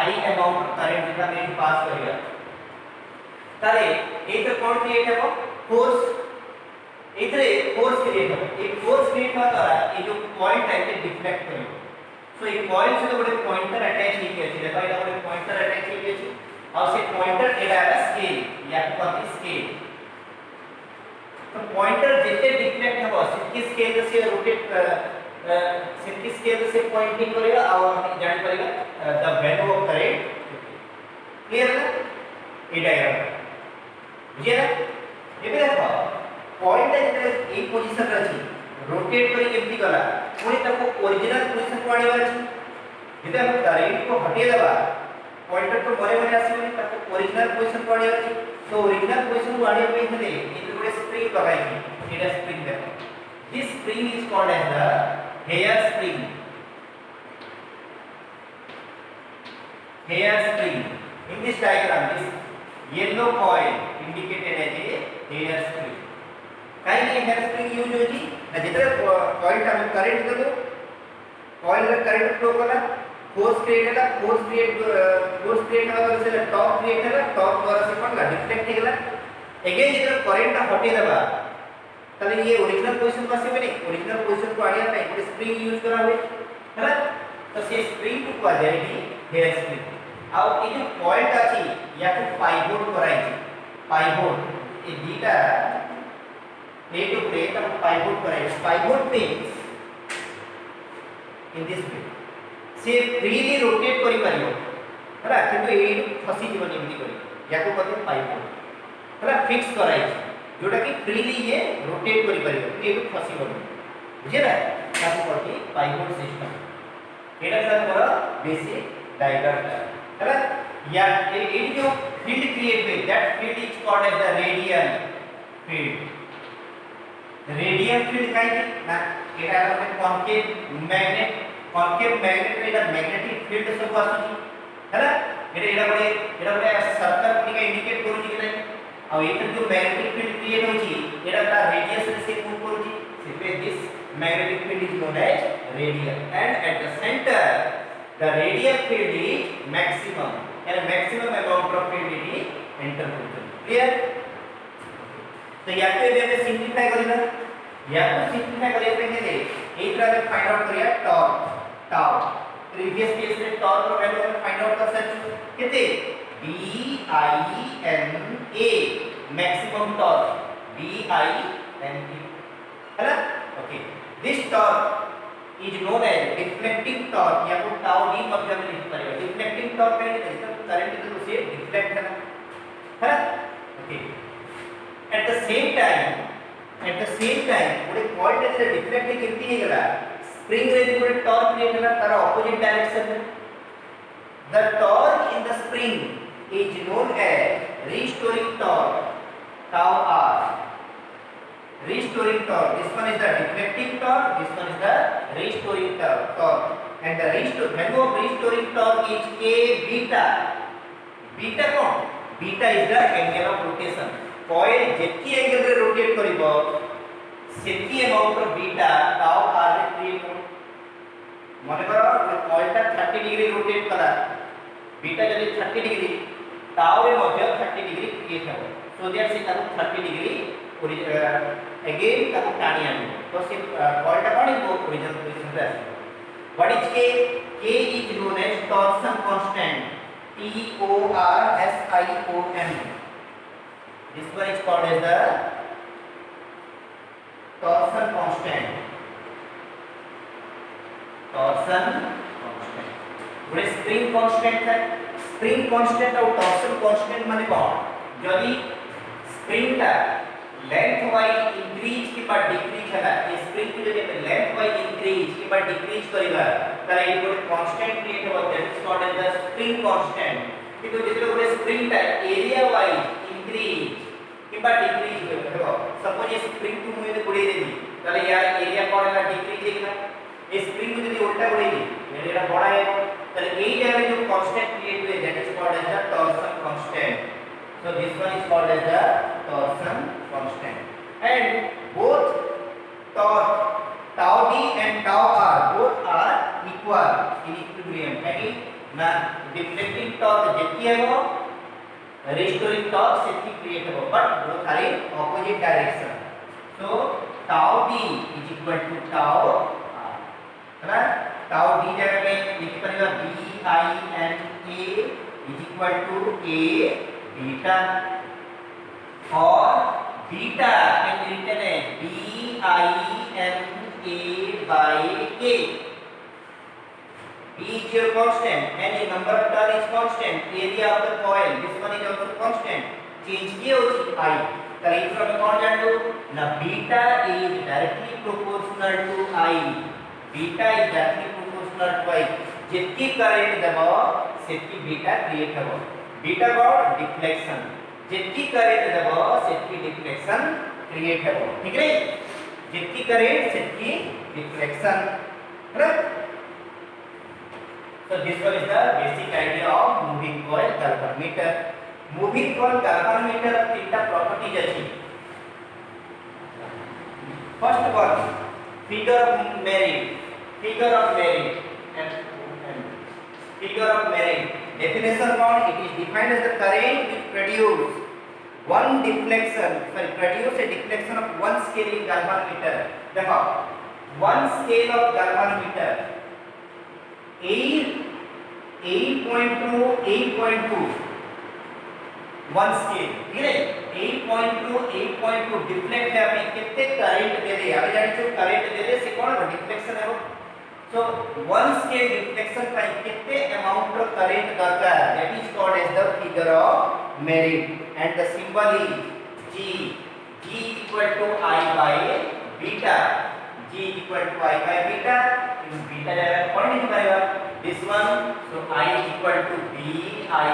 S1: I amount of current जेतरा में पास करिबा ताले ए तो कोन क्रिएट हेबो फोर्स इधरे फोर्स क्रिएट हो एक फोर्स क्रिएट हुआ द्वारा ये जो पॉइंट है ये डिफ्लेक्ट करियो सो एक पॉइंट से तो बड़े पॉइंटर अटैच ही किया देखो एटा बड़े पॉइंटर अटैच ही किया और से पॉइंटर एटा है स्केल या कॉपी स्केल तो पॉइंटर जितने डिफ्लेक्ट हो सिक्की स्केल से रोटेट सिक्की स्केल से पॉइंटिंग करेगा और हम जान पाएगा the value of current clear है ये डायग्राम बुझिए ना ये भी देखो पॉइंट है ए पोजीशन रे अछि रोटेट करी केमती गला पुनी तको ओरिजिनल पोजीशन को आनिबार अछि जदि हम करंट को हटे देबा पॉइंटर तो मरे मरे आसीबनी तको ओरिजिनल पोजीशन को आनिबार अछि तो ओरिजिनल पोजीशन को आनिबा पे हेले इन गोटे स्प्रिंग लगाई एटा स्प्रिंग देखो this spring is called as the hair spring in this diagram this yellow coil indicated as a hair spring काई नहीं हेयर स्प्रिंग यूज होजी ना जेतरे पॉइंट हम करंट देबो कॉइल रे करंट फ्लो कला फोर्स क्रिएट होला से टॉर्क क्रिएट होला टॉर्क द्वारा से पड़ला डिफ्लेक्ट हेला अगेन जेतरे करंट हटे देबा तले ये ओरिजिनल पोजीशन को आसीबे नहीं ओरिजिनल पोजीशन को आडिया पे एक स्प्रिंग यूज करा हुए हैला तो से स्प्रिंग को आ जाएगी हेयर स्प्रिंग आ ये जो पॉइंट अछि या तो पाइवोट कराई छी पाइवोट ये beta A to plate of pivot कराई pivot means in this way से freely rotate करि परियो हला किंतु ए फसी जीवन एमती करी याको कहते पाइवोट हला फिक्स कराई जोटा कि फ्रीली ये रोटेट करि परियो ए फसी बन बुझे ना ताको कहते पाइवोट सिस्टम एटा सर मोर बेसिक डायग्राम हला या ए जो फील्ड क्रिएट हुए that field is called as the radial field radial field काई ना एटा हम कॉन्केव मैग्नेट रे एटा मैग्नेटिक फील्ड सब आसुची हैला एटा बडे सर्कल पुनी इंडिकेट करूची कि नहीं आ एटा जो मैग्नेटिक फील्ड क्रिएट होची एटा ता रेडियस से मूव करूची simply this magnetic field is known as radial and at the centre the radial field is maximum and maximum amount of field is enter होती क्लियर तो या तो ये हमें सिंपलीफाई करिना या तो सिंपलीफाई करिया पे हेले एक तरह में फाइंड आउट करिया टॉर्क टाउ प्रीवियस केस में टॉर्क रो वैल्यू हमें फाइंड आउट कर सकते कितने B I N A maximum torque B I N A है ना okay this torque is known as deflecting torque या को टाउ डी मतलब में लिख पड़ेगा डिफ्लेक्टिंग टॉर्क का मतलब करंट इधर से डिफ्लेक्ट है ना okay at the same time गोटे कॉइल टे डिफ्लेक्ट केमती हे गला स्प्रिंग रे गोटे टॉर्क क्रिएट होला तार ऑपोजिट डायरेक्शन में the torque in the spring is known as restoring torque tau r restoring torque this one is the deflecting torque this one is the restoring torque and the value of restoring torque is k beta beta कौन beta is the angle of rotation coil जेती angle रे rotate करिवो सेती amount of beta tau r रे create हो माने करो coil ता 30 degree rotate करा beta जदी 30 डिग्री tau रे मध्य 30 डिग्री क्रिएट हो so that से ताको 30 डिग्री again ताको टाणी आनी तो से coil ता कोन को ओरिजिनल पोजीशन रे आसी what is k is known as torsion constant t o r s i o n this one is called as the torsion constant गोटे स्प्रिंग कांस्टेंट है स्प्रिंग कांस्टेंट और टॉर्शन कांस्टेंट माने कोन जदी spring ता length wise increase के बाद decrease है ये स्प्रिंग को जदी लेंथ वाइज इंक्रीज के बाद डिक्रीज करिबा तारे ये गोटे कांस्टेंट क्रिएट हो that is called as the spring constant किंतु जदी गोटे स्प्रिंग ता एरिया वाइज इंक्रीज के बाद डिक्रीज हो सपोज ये स्प्रिंग को मुझे गुड़े देबी ताले यार एरिया कोन है डिक्रीज हेगला ये स्प्रिंग को जदी उल्टा गुड़े दी एरिया बड़ा है ताले एई जगह जो कांस्टेंट क्रिएट हुए that is called as the torsion constant so this one is called as the torsion constant and both torque tau d and tau r both are equal in equilibrium यानी ना deflecting torque जेती है वो restoring torque सेती create हो but both are in opposite direction so tau d is equal to tau r है ना tau d जगह में लिख परिबा b i n a is equal to a beta और beta can be written as b i n a by k b is your constant and the number of turn is constant area of the coil this one is also constant change किए होची i तो इस में कौन जान दो ना beta is directly proportional to i beta is directly proportional to i जितनी करंट दबाव सेती बीटा क्रिएट हो बीटा कॉल्ड डिफ्लेक्शन जितनी करंट दबाव सेती डिफ्लेक्शन क्रिएट हो ठीक है जितनी करंट सेती deflection right so this one is the basic idea of moving coil galvanometer moving coil galvanometer तीनटा प्रॉपर्टीज अछि first one figure of merit definition कौन it is defined as the current which produce a deflection of one scale in galvanometer देखो one scale of galvanometer 8.2 one scale ठीक है 8.2 deflect है अपने कितने current दे दे अभी जान छो करंट दे दे से कौन डिफ्लेक्शन है वो so one scale deflection पर कितने amount of current दरकार that is called as the figure of merit and the symbol is g is equal to I by beta g is equal to I by beta in beta जगह कौन लिख पाएगा this one so I is equal to b I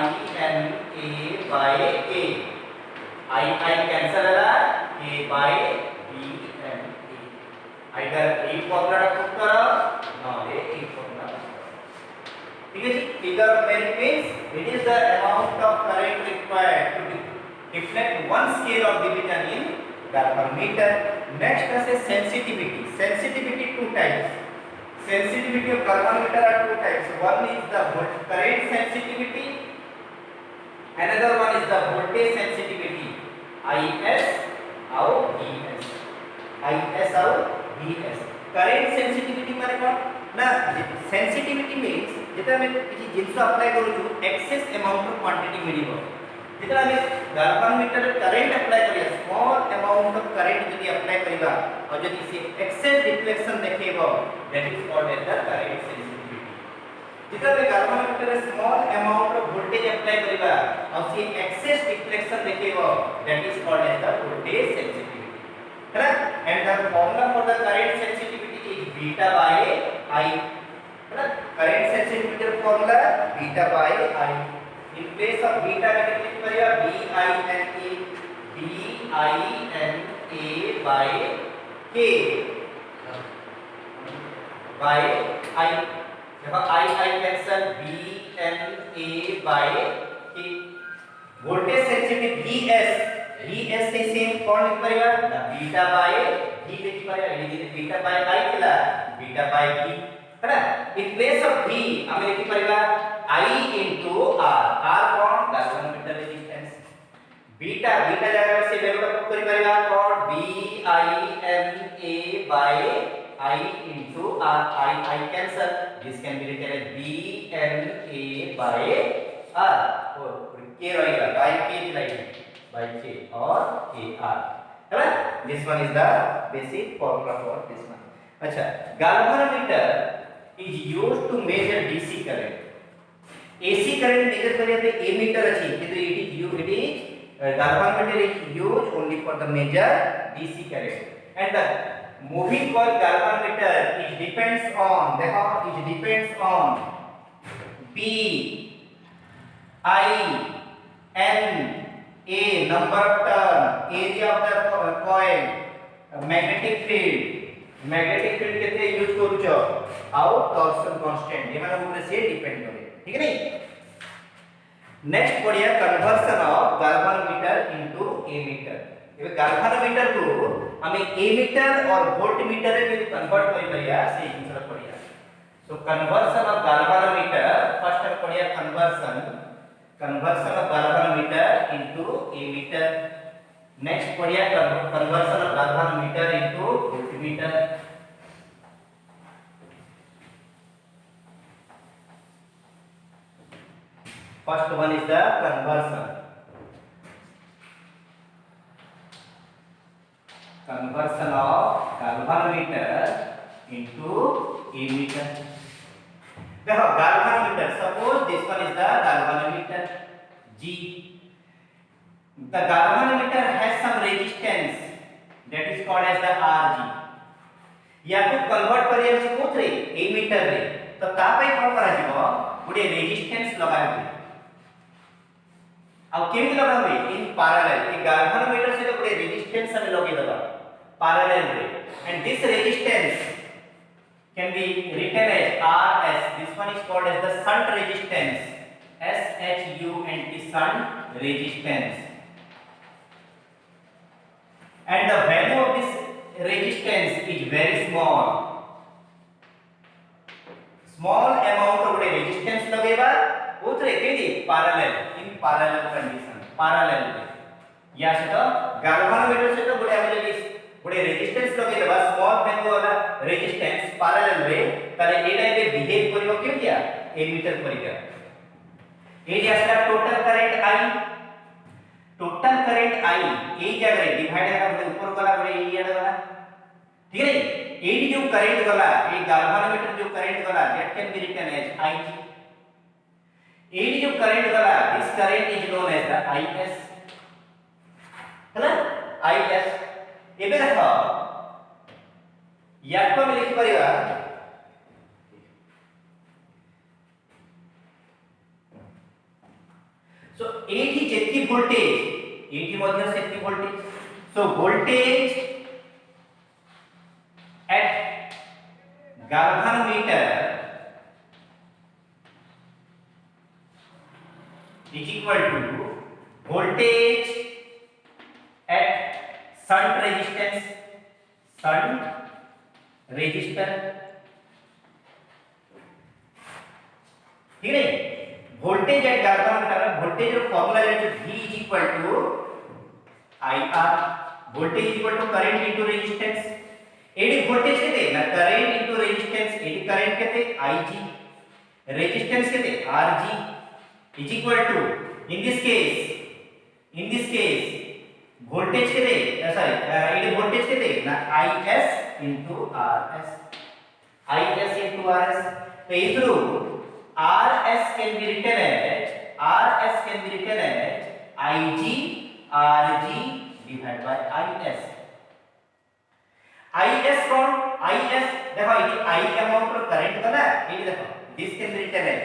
S1: n a by a I cancel होला a by b n a either a formula put करो नॉले a formula ठीक है जी figure of merit means it is the amount of current required to deflect one scale of division in galvanometer next is sensitivity two types sensitivity of galvanometer are two types one is the current sensitivity another one is the voltage sensitivity is और es और vs current sensitivity माने कोन ना sensitivity means जेता में किसी जिंस apply करू छु excess amount of quantity मिलिबो जेता में galvanometer करंट अप्लाई करिया स्मॉल अमाउंट ऑफ करंट यदि अप्लाई करिबा और यदि से एक्सेस डिफ्लेक्शन देखेबो that is called as the current sensitivity जेता में galvanometer small amount of voltage apply करिबा और सी एक्सेस रिफ्लेक्शन देखिबो that is called as the voltage sensitivity correct and the formula for the current sensitivity is beta by I correct current sensitivity formula beta by I in place of beta का लिख करिया BINA by K by I देखो I cancel BNA by K voltage sensitive VS से same कौन लिख पाएगा ना beta by V लिख पाएगा ये बीटा बाय I थिला बीटा बाय V है ना इन प्लेस ऑफ V हम लिख पाएगा I into R कौन गैल्वेनोमीटर रेजिस्टेंस बीटा जगह से वैल्यू पुट करि पाएगा कौन BINA by I into R I cancel this can be written as BNA by R और K रहेगा by K by K और KR है ना this one is the basic formula for this one अच्छा galvanometer is used to measure DC current AC current measure करिया तो ammeter अछि किंतु it is galvanometer is used only for the measure DC current and the moving coil galvanometer it depends on P I N A number of turn area of the coil magnetic field केते use करू छ आउ torsion constant ये माने ऊपर से depend करे ठीक है नहीं नेक्स्ट बढ़िया conversion of galvanometer into ammeter ये galvanometer को हमें एमीटर और वोल्टमीटर में कन्वर्ट करि परिया से दूसरा बढ़िया सो कन्वर्जन ऑफ galvanometer फर्स्ट हम बढ़िया conversion of galvanometer into ammeter next बढ़िया conversion of galvanometer into voltmeter first one is the conversion of galvanometer into ammeter देखो galvanometer suppose this one is the galvanometer G the galvanometer has some resistance that is called as the RG या को convert करिया से कोथरे ammeter रे तो ता पई कोन करा जिवो गुडे रेजिस्टेंस लगाबे अब केमि लगाबे इन पैरेलल ए galvanometer से गुडे रेजिस्टेंस हम लगे दबा पैरेलल रे and this resistance can be written as RS. This one is called as the shunt resistance. SHUNT shunt resistance. And the value of this resistance is very small. Small amount of resistance लगेगा उतरे केदी parallel condition parallel या से तो galvanometer से तो बड़े resistance लगे दबा स्मॉल वैल्यू वाला रेजिस्टेंस पैरेलल रे ताले एडा बे बिहेव करियो केम दिया एमीटर परिका ए जैसा टोटल करंट I ए जगह रे डिवाइड कर ऊपर वाला बड़े ए वाला ठीक है ए जो करंट वाला ए galvanometer जो करंट वाला that can be written as IG ए जो करंट वाला this current is known as the IS है ना IS एबे देखो याको में लिखि परिबा सो एठी जेति वोल्टेज एठी मध्य सेति voltage so voltage at galvanometer is equal to voltage at shunt resistor ठीक है वोल्टेज एट galvanometer वोल्टेज का फार्मूला है V is equal to IR voltage is equal to current into resistance एडी वोल्टेज केते ना current into resistance एडी current केते IG resistance केते RG is equal to in this case voltage केते sorry AD voltage केते ना IS into RS तो इथरू RS can be written as RS can be written as IG RG divided by IS. IS कौन? IS देखो ये I amount of current का ना, ये देखो this can be written as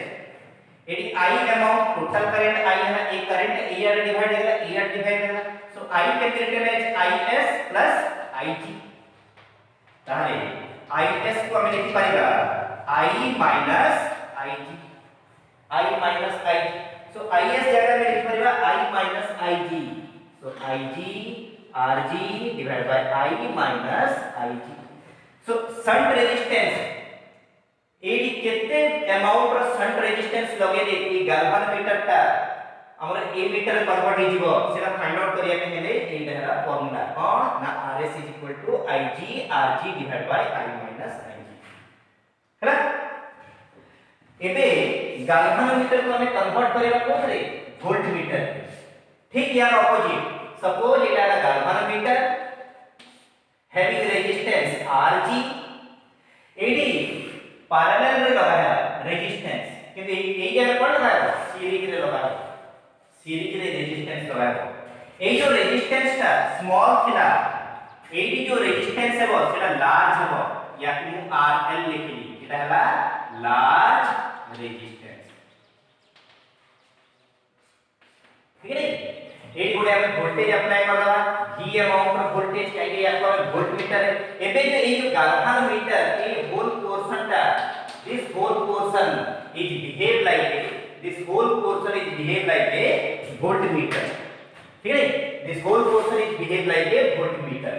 S1: ये I amount total current I है ना, एक current AR divided है ना, AR divided है ना, so I can be written as IS plus IG. ताहले IS को हमें लिख पाएगा I minus IG, I minus IG. So IS जगह में लिख पाएगा I minus IG. So IG RG divided by I minus IG. So shunt resistance एडी केते अमाउंट रो shunt resistance लगे दे ई galvanometer टा हमर ए मीटर कन्वर्ट हो जिवो सेटा फाइंड आउट करिया के हेले एटा हला फार्मूला कोन ना RS IG RG divided by I minus IG हला एबे galvanometer को हमें कन्वर्ट करेला कोथरे वोल्टमीटर ठीक यार opposite suppose it are a galvanometer having resistance Rg एडी पैरेलल रे लगा है रेजिस्टेंस किंतु ए जगह पर लगा है सीरीज रे लगा है सीरीज रे रेजिस्टेंस लगा है ए जो रेजिस्टेंस ता स्मॉल थिला एडी जो रेजिस्टेंस है वो सेटा लार्ज है या कि RL लिखली एटा हला लार्ज रेजिस्टेंस ठीक है ए गुडे हमें वोल्टेज अप्लाई करवा V अमाउंट ऑफ वोल्टेज चाहिए आपको वोल्टमीटर है एबे जो ए जो galvanometer ए होल पोर्शन ता this whole portion is behave like a voltmeter ठीक है this whole portion is behave like a voltmeter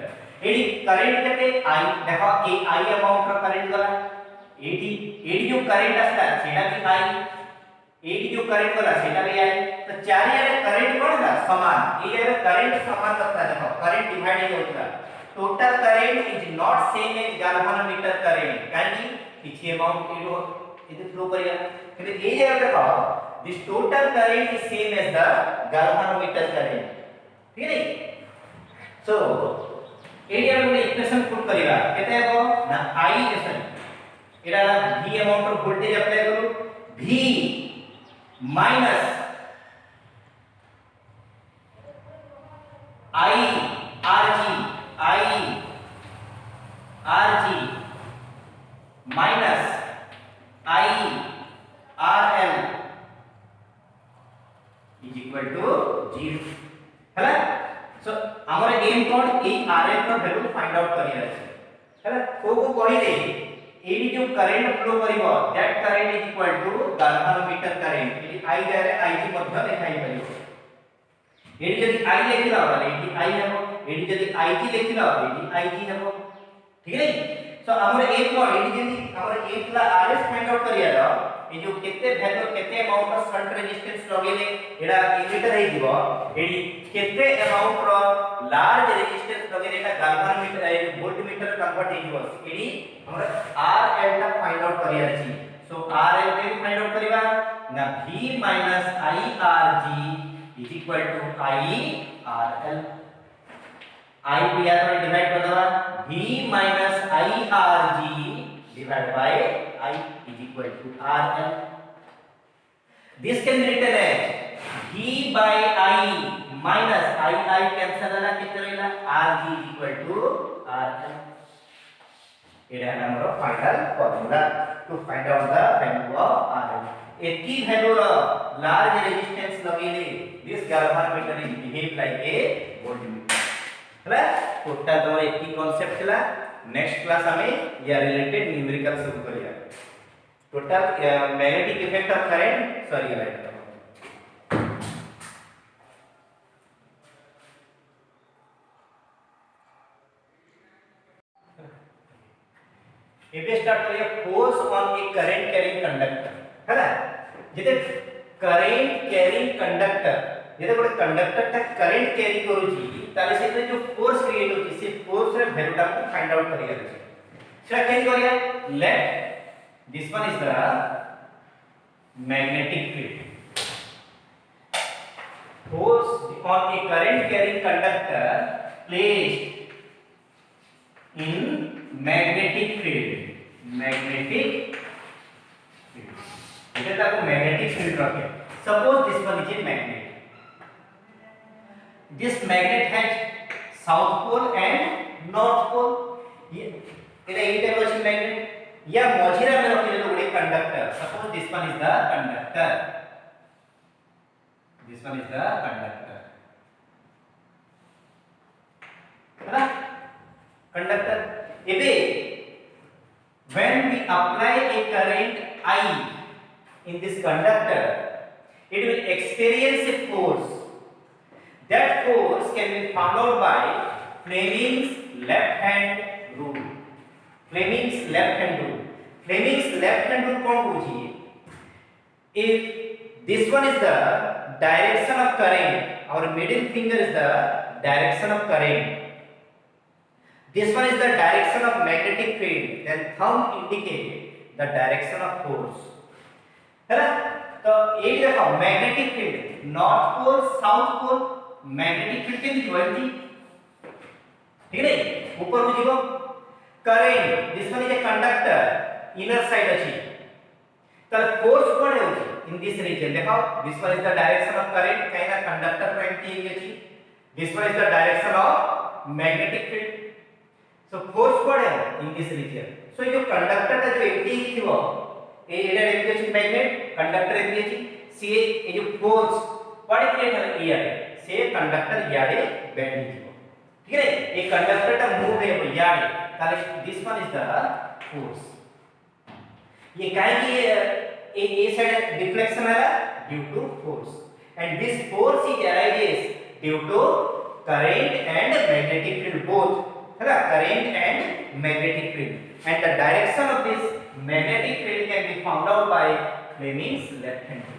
S1: eddy current केते I देखो ए I अमाउंट ऑफ करंट गला एडी जो करंट असता सेटा भी I एडी जो करंट गला सेटा भी I तो चार यार करंट कोन है समान ये यार करंट समान लगता है देखो करंट डिवाइड होता है total current is not same as galvanometer current काहे पीछे अमाउंट एडो इधर फ्लो करेगा क्योंकि ये जगह देखो this total current is same as the galvanometer current ठीक है सो एरिया में इक्वेशन पुट करेगा कहते हैं वो ना I सॉरी एरा V amount of voltage apply करो V minus I RG minus I RL is equal to 0 हैला सो हमर एम कोन ए RL का वैल्यू फाइंड आउट करिया छै हैला को कहि दे एडी जो करंट फ्लो करिवो that current is equal to galvanometer current एडी I जारे IG मध्ये देखाई परियो एडी जदी I लेखिला वाला एडी I हेबो एडी जदी IG लेखिला एडी IG हेबो ठीक है सो हमर एक कोन एडी जदी हमर एक ला RS फाइंड आउट करिया रो ए जो केते वैल्यू केते अमाउंट ऑफ शंट रेजिस्टेंस लगेले एडा इमिटर हे दिबो एडी केते अमाउंट रो लार्ज रेजिस्टेंस लगेले एटा galvanometer वोल्टमीटर कन्वर्ट हे दिबो एडी हमर RL टा फाइंड आउट करिया छी सो RL के फाइंड आउट करिवा ना V IRG is equal to IRL I PR में डिवाइड कर दवा V minus IRG divided by I is equal to RL this can be written as V by I minus I cancel होला कितना रहेला RG is equal to RL एटा हमरो final formula to find out the value of RL एकी value रो large resistance लगेले this galvanometer is behave like a voltmeter हला total तमर एकी concept हला नेक्स्ट क्लास हमें या रिलेटेड न्यूमेरिकल शुरू करिया total magnetic effect of current sorry right एबे स्टार्ट करिए force on a current carrying conductor हैला जेते करंट कैरिंग कंडक्टर जेते गोटे कंडक्टर ता करंट कैरी करूची ताले से जो फोर्स क्रिएट होची से फोर्स रे वैल्यू ता फाइंड आउट करिया सेटा केन करिया let this one is the magnetic field force on a current carrying conductor placed in magnetic field इधर तक मैग्नेटिक फील्ड रखे suppose this one is a magnet. This magnet has south pole and north pole. Etah A type अछि magnet या मझिरा में रखिले तो गोटे conductor. Suppose this one is the conductor. This one is the conductor. है conductor. एबे when we apply a current I in this conductor, it will experience a force. That force can be found out by Fleming's left hand rule. Fleming's left hand rule. Fleming's left hand rule कौन पूछिए? If this one is the direction of current, our middle finger is the direction of current. This one is the direction of magnetic field. Then thumb indicates the direction of force. है ना? तो ये देखो magnetic field, north pole, south pole, magnetic field के दिखो ऐसी, ठीक है? ऊपर को दिखो current. This one is a conductor, inner side अच्छी. तो force कौन है उसी? In this region देखो, this one is the direction of current, कहीं ना conductor point की ये अच्छी. This one is the direction of magnetic field. So force कौन है? In this region. So ये जो conductor का जो एंटी थी वो ए एडा रेडिएशन मैग्नेट कंडक्टर रेडिएशन सी ए जो फोर्स बॉडी क्रिएट है याडे से कंडक्टर याडे बेंड हिजिबो ठीक है ए कंडक्टर टा मूव है याडे ताले this one is the force ये काहे की ए साइड डिफ्लेक्शन है due to force and this force is arises due to current and magnetic field both है ना current and magnetic field and the direction of this magnetic field can be found out by Fleming's left hand rule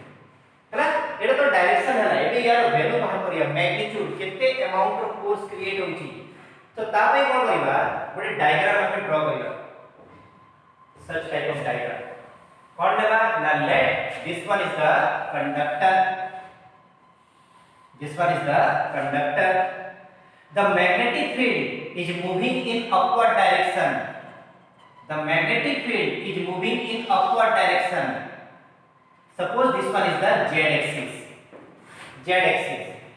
S1: हैला एटा तो direction हैला एबे यार value बाहर करिया magnitude केते अमाउंट ऑफ फोर्स क्रिएट होची तो तापे कोन करिबा गोटे डायग्राम आपण ड्रा करिया such type of diagram कोन लेबा ना late this one is the conductor the magnetic field is moving in upward direction. The magnetic field is moving in upward direction. Suppose this one is the z-axis,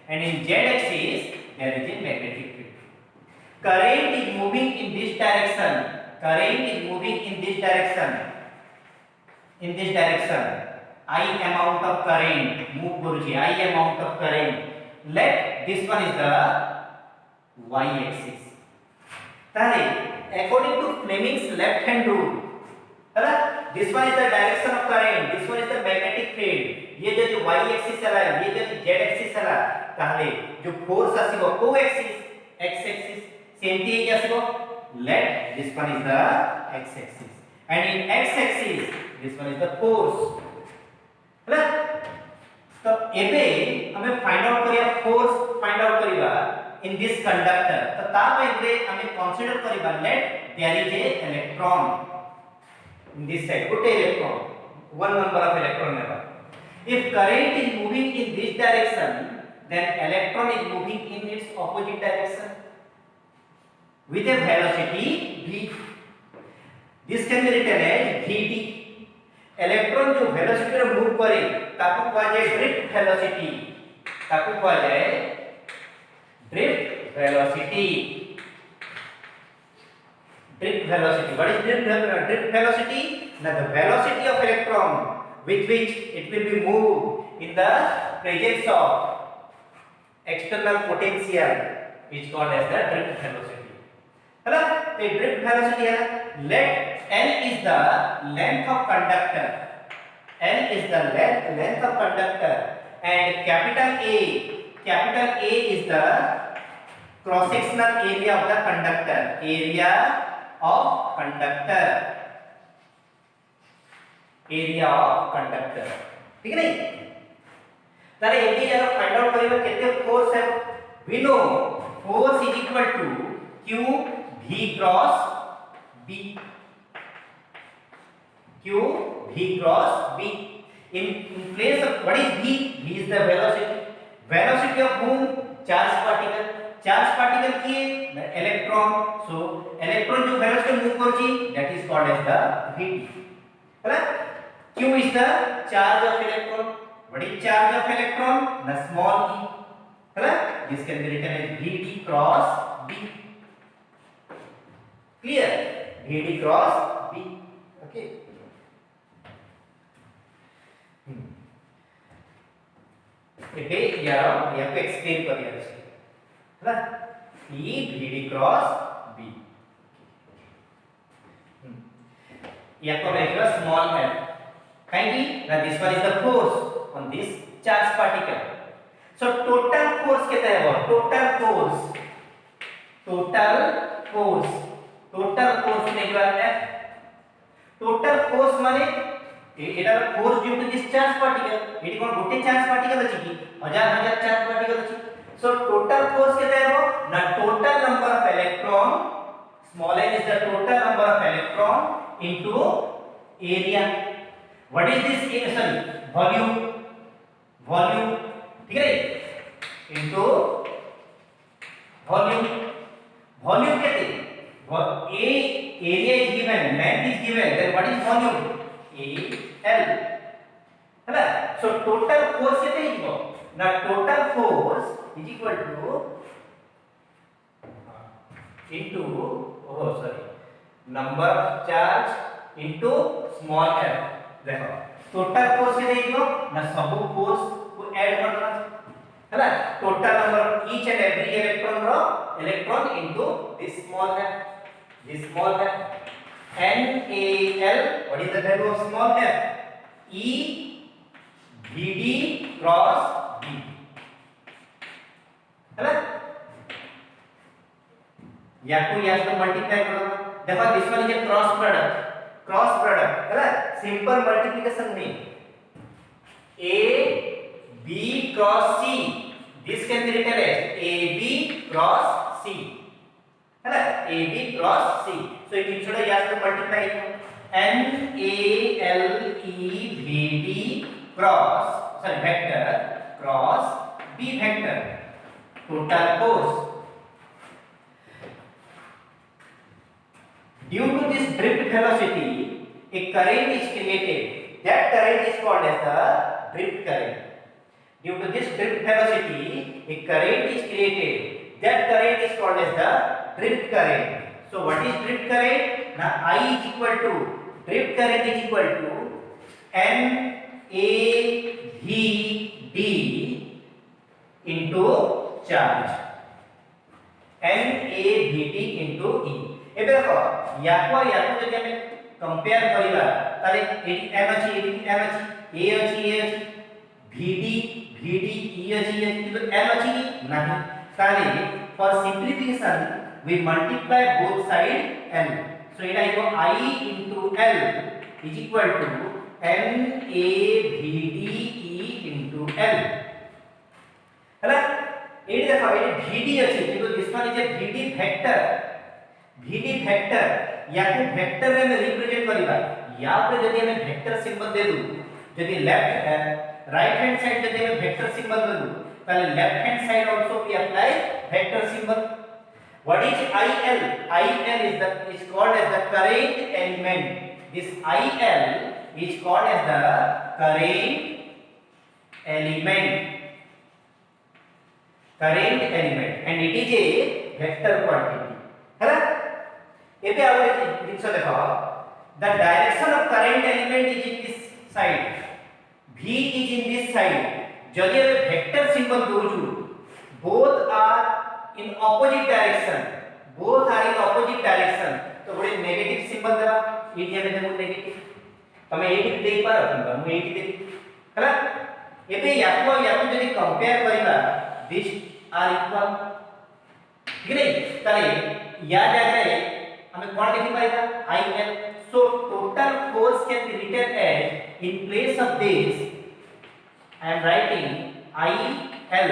S1: and in z-axis there is a magnetic field. Current is moving in this direction. I amount of current move karuchi. I amount of current. Let this one is the y-axis. ताले according to Fleming's left hand rule है ना this one is the direction of current, this one is the magnetic field. ये जो y axis है ये जो z axis है ताले जो force आसीबो co axis x axis सेमती है आसीबो let this one is the x axis and in x axis this one is the force है ना तो एबे हमें फाइंड आउट करिया फोर्स फाइंड आउट करिबा in this conductor तो ता पे हमें कंसीडर करिबा let there is a electron in this side put a electron one number of electron never if current is moving in this direction then electron is moving in its opposite direction with a velocity v this can be written as vt electron जो velocity रे move करे ताकू कहा जाए drift velocity drift velocity what is drift velocity now the velocity of electron with which it will be moved in the presence of external potential is called as the drift velocity है ना तो drift velocity है let L is the length of conductor and capital A is the cross sectional area of the conductor ठीक है नहीं तारे AB यार find out करिबा केते फोर्स है we know force is equal to q v cross b in place of what is v is the velocity of whom charge particle किए electron so electron जो velocity move करची that is called as the vt है q is the charge of electron what is charge of electron? The small e. Correct? This can be written as Vd cross B. Clear? Vd cross B. Okay. ଏବେ यार याको explain करिया छै हैला E Vd cross B याको लेखिबा small f काहेकि ना this one is the force on this charge particle so total force केते हेबो टोटल फोर्स लेखिबा f टोटल फोर्स माने एटा force due to this charge particle एटी कोन गोटे चार्ज पार्टिकल अछि कि हजार हजार चार्ज पार्टिकल अछि सो टोटल फोर्स केते हेबो ना total number of electron small n is the total number of electron into area what is this sorry volume ठीक है इनटू वॉल्यूम केते a area is given length is given then what is volume a l है so total force केते हिबो ना total force is equal to into number of charge into small f देखो total force केते हिबो ना सब force को add करना है total number of each and every electron into this small f NaL what is the value of small f E Vd cross B है ना याको या तो मल्टीप्लाई करो देखो this one is A cross product है ना सिंपल मल्टीप्लिकेशन में A B cross C this can be written as AB cross C है ना AB cross C so it should have to multiply NaLe Vd vector cross B vector total force due to this drift velocity a current is created that current is called as the drift current due to this drift velocity a current is created that current is called as the drift current so what is drift current now I is equal to drift current is equal to NaVd into charge NaVd into E ଏବେ ଦେଖ याको ଯଦି ଆମେ compare କରିବା ତାଲେ ଏଠି m ଅଛି ଏଠି m ଅଛି a ଅଛି Vd E ଅଛି କିନ୍ତୁ l ଅଛି କି ନାହିଁ ताले for simplification we multiply both side l so it is I into l is equal to NaVd E into l हैला एठी देखो एठी Vd अछि किंतु this one is A Vd vector याको वेक्टर रे में रिप्रेजेंट करिबा या पर जदी हमें वेक्टर सिंबल दे दू जदी लेफ्ट राइट हैंड साइड जदी हमें वेक्टर सिंबल दे दू ताले left hand side also we apply vector symbol what is il is called as the current element this il is called as the current element and it is a vector quantity है ना एबे आउ जिंस देखो the direction of current element is in this side v is in this side जदि हम vector symbol दोजु both are in opposite direction तो बड़े नेगेटिव सिंबल देबा एटी हमें देबो नेगेटिव तमे एटी देई पारो किंबा मु एटी देबी हला एबे याको जदी कंपेयर करिबा दिस आर इक्वल ठीक नै ताले या जगह हमें कोन लिखि पाइबा IL so total force can be written as in place of this I am writing IL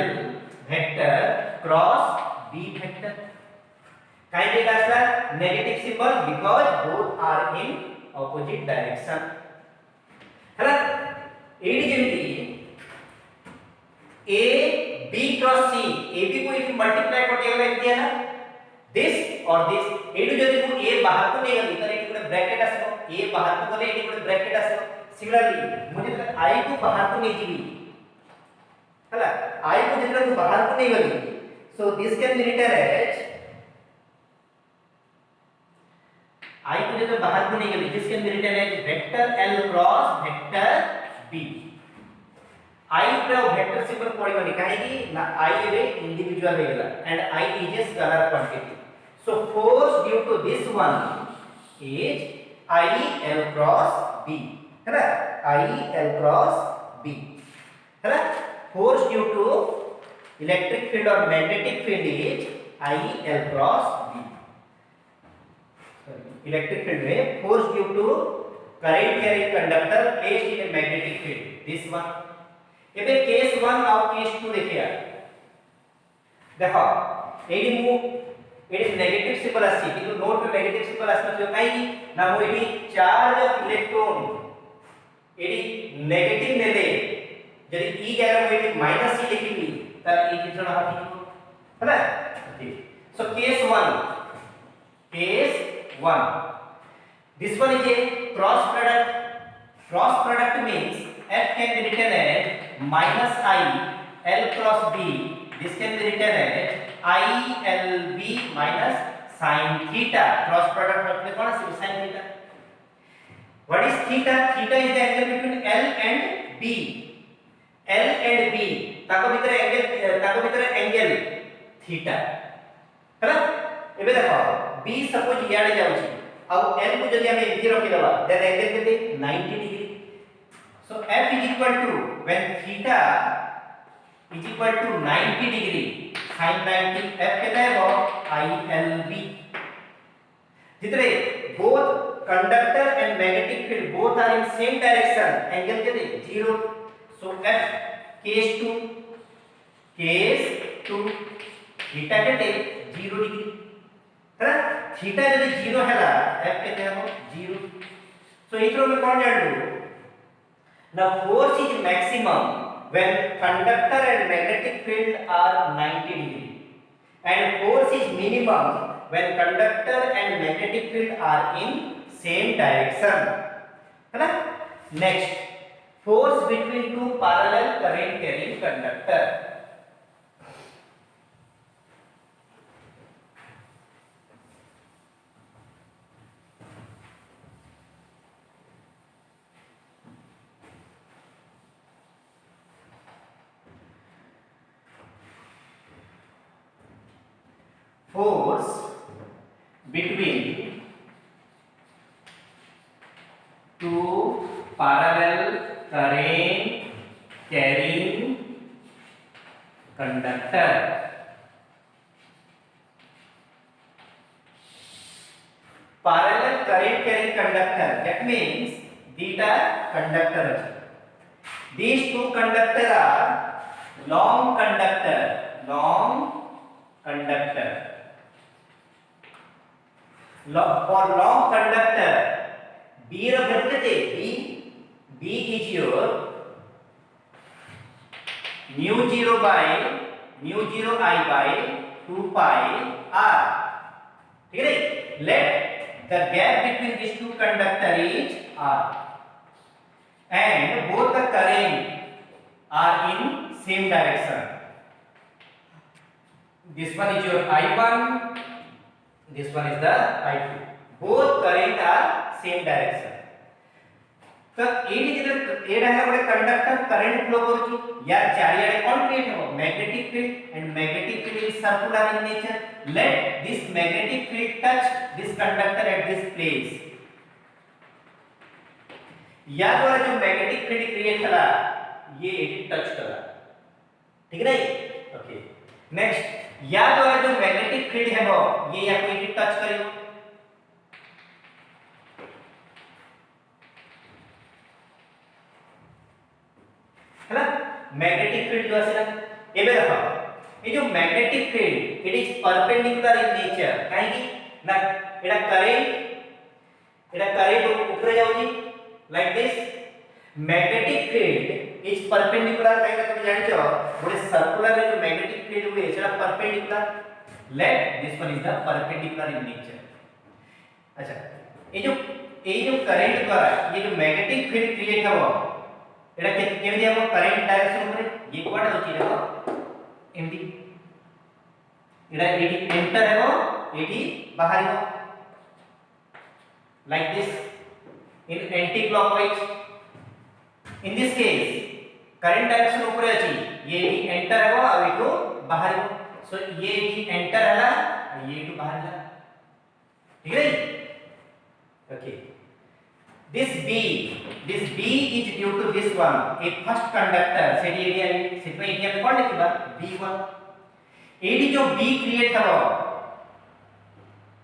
S1: vector cross B vector kind it as a negative symbol because both are in opposite direction है ना एडी जेमती A B cross C AB को if multiply कर दिया गया है ना this और this एडी जदी को A बाहर को नहीं गली तो एडी को ब्रैकेट आसो A बाहर को गले एडी को ब्रैकेट आसो सिमिलरली मुझे I को बाहर को नहीं जीवी हला I को जेतरा को बाहर को नहीं गली, so this can be written as I को जेतरा बाहर को नहीं गली, this can be written as vector L cross vector B. I प्र वेक्टर सिंबल पड़िबनी काहे कि ना I एबे इंडिविजुअल हे गेला and I is a scalar quantity. So force due to this one is I L cross B, है ना, I L cross B, है ना. Force due to electric field or magnetic field is I L cross B. Electric field में force due to current carrying conductor placed in a magnetic field, this one. एबे case 1 और case 2 देखिए, देखो AD मु AD negative symbol आसी कि note में negative symbol आसना तो काई ना मु एडी चार्ज ऑफ इलेक्ट्रॉन एडी नेगेटिव नेले जदि ई गैर मु एडी माइनस ई लिखिबी त ई जितन हाथी है ना. So case 1 this one is a cross product means F can be written as minus I L cross B. This can be written as I L B minus sin theta. Cross product मतलब कौन सी sin theta? What is theta? Theta is the angle between L and B. L and B ताको भीतर angle theta है ना. एबे देखो B suppose याडे जाउची अब L को जदि हम एमती रखि देबा देन एंगल केते 90 degree. So F is equal to when theta is equal to 90 degree sin 90 F कितना है वो ILB. जितने both conductor and magnetic field both are in same direction angle कितने 0. So F case 2 theta कितने 0 degree है ना. theta यदि 0 है ला F कितने है वो 0. So इधर में कौन जान लो. Now force is maximum when conductor and magnetic field are 90 degree and force is minimum when conductor and magnetic field are in same direction, है ना. Next, force between two parallel current carrying conductor. Force between two parallel current carrying conductor. Parallel current carrying conductor, that means these are conductors. These two conductors are long conductor. For long conductor B ର value କେତେ B is your mu 0 I by 2 pi r. ठीक है. Let the gap between these two conductor is r and both the current are in same direction. This one is your I1, this one is the I2. Both current are same direction. तो AD जिधर एडा है गोटे conductor current flow करूची या चारियाडे कोन create हो magnetic field and magnetic field is circular in nature. Let this magnetic field touch this conductor at this place. या द्वारा जो मैग्नेटिक फील्ड क्रिएट करा ये एडी टच करा. ठीक है. ओके. नेक्स्ट, या द्वारा जो मैग्नेटिक फील्ड है वो ये या कोई टच करियो. है ना. मैग्नेटिक फील्ड जो आसेला एबे देखो ये जो magnetic field it is perpendicular in nature. काहे कि ना एडा करंट ऊपर जाउची like this. Magnetic field is perpendicular काहे तुम जानि छ गोटे सर्कुलर रे जो मैग्नेटिक फील्ड हुए सेटा perpendicular. Late this one is the perpendicular in nature. अच्छा, ये जो करंट द्वारा ये जो मैग्नेटिक फील्ड क्रिएट हो एटा केमि हम करंट डायरेक्शन रे ये कोड होची देखो एमडी इडा एडी एंटर हेबो एडी बाहर हो like this in anti clockwise. In this case current direction ऊपर अछि ये एडी एंटर हेबो आ एटू बाहर हो सो ये एडी एंटर हला ये एटू बाहर हला ठीक है okay this b is due to this one a first conductor सेडी एरिया सिर्फ एरिया में कोन लिखबा b1 एडी जो b क्रिएट हबो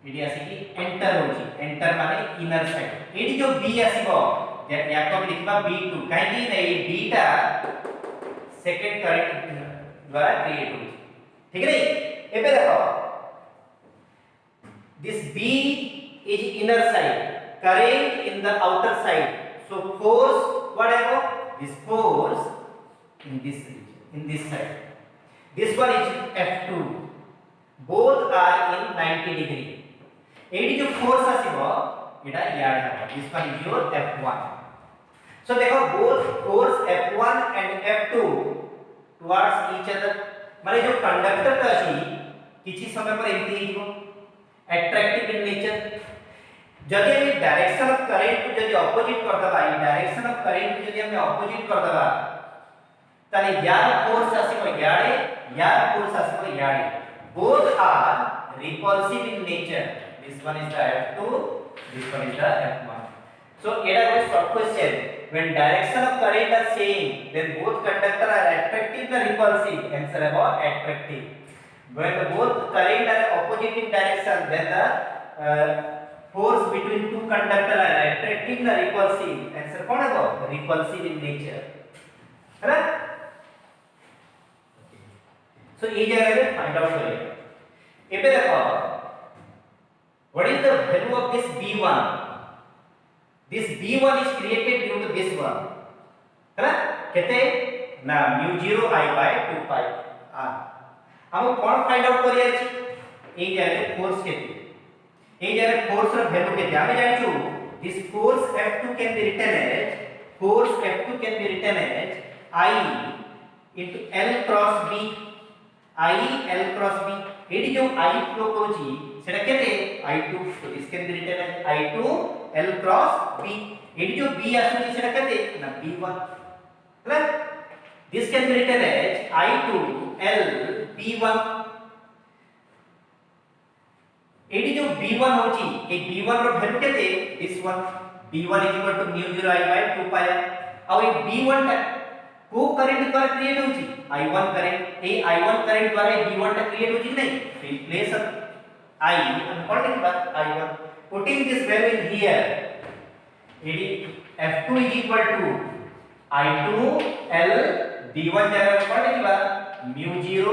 S1: एडी आसी की एंटर होची एंटर माने इनर साइड एडी जो b आसीबो या तो लिखबा b2 काहे कि नै b टा सेकंड करंट द्वारा क्रिएट होची ठीक है एबे देखो this b is inner side current in the outer side so force whatever this force in this region in this side this one is f2 both are in 90 degree AD जो force आसीबो एटा याड है this one is your f1 so देखो both force f1 and f2 towards each other माने जो conductor का अछि किछि समय पर एमती हिबो अट्रैक्टिव इन नेचर जदि हम डायरेक्शन ऑफ करंट को जदि ऑपोजिट कर दबा ई डायरेक्शन ऑफ करंट को जदि हम ऑपोजिट कर दबा ताले यार फोर्स आसीबो याडे यार फोर्स आसीबो याडे both are repulsive in nature this one is the f2 this one is the f1 so एटा कोई short question when direction of current are same then both conductor are attractive or repulsive answer about attractive when both current are opposite in direction then the force between two conductor are attractive or repulsive answer कौन है repulsive in nature है ना so ये जगह पे find out करिए एबे देखो what is the value of this b1 this b1 is created due to this one है ना कहते ना mu0 I by 2 pi r हम कौन फाइंड आउट करिया छी ए जारे फोर्स केते ए जारे फोर्स र वैल्यू केते हम जानिछु this force f2 can be written as I into l cross b I l cross b एडी जो I फ्लो करूची सेटा केते I2 तो this can be written as I2 l cross b एडी जो b आसुची सेटा केते ना b1 है this can be written as I2 l b1 एडी जो b1 होची ए b1 रो वैल्यू केते this one b1 mu0 I by 2 pi अब ए b1 टा को करंट द्वारा क्रिएट होची I1 करंट ए I1 करंट द्वारा b1 टा क्रिएट होची नहीं replace I and what is that I1 putting this value in here f2 is equal to I2 l b1 जगह what is that mu0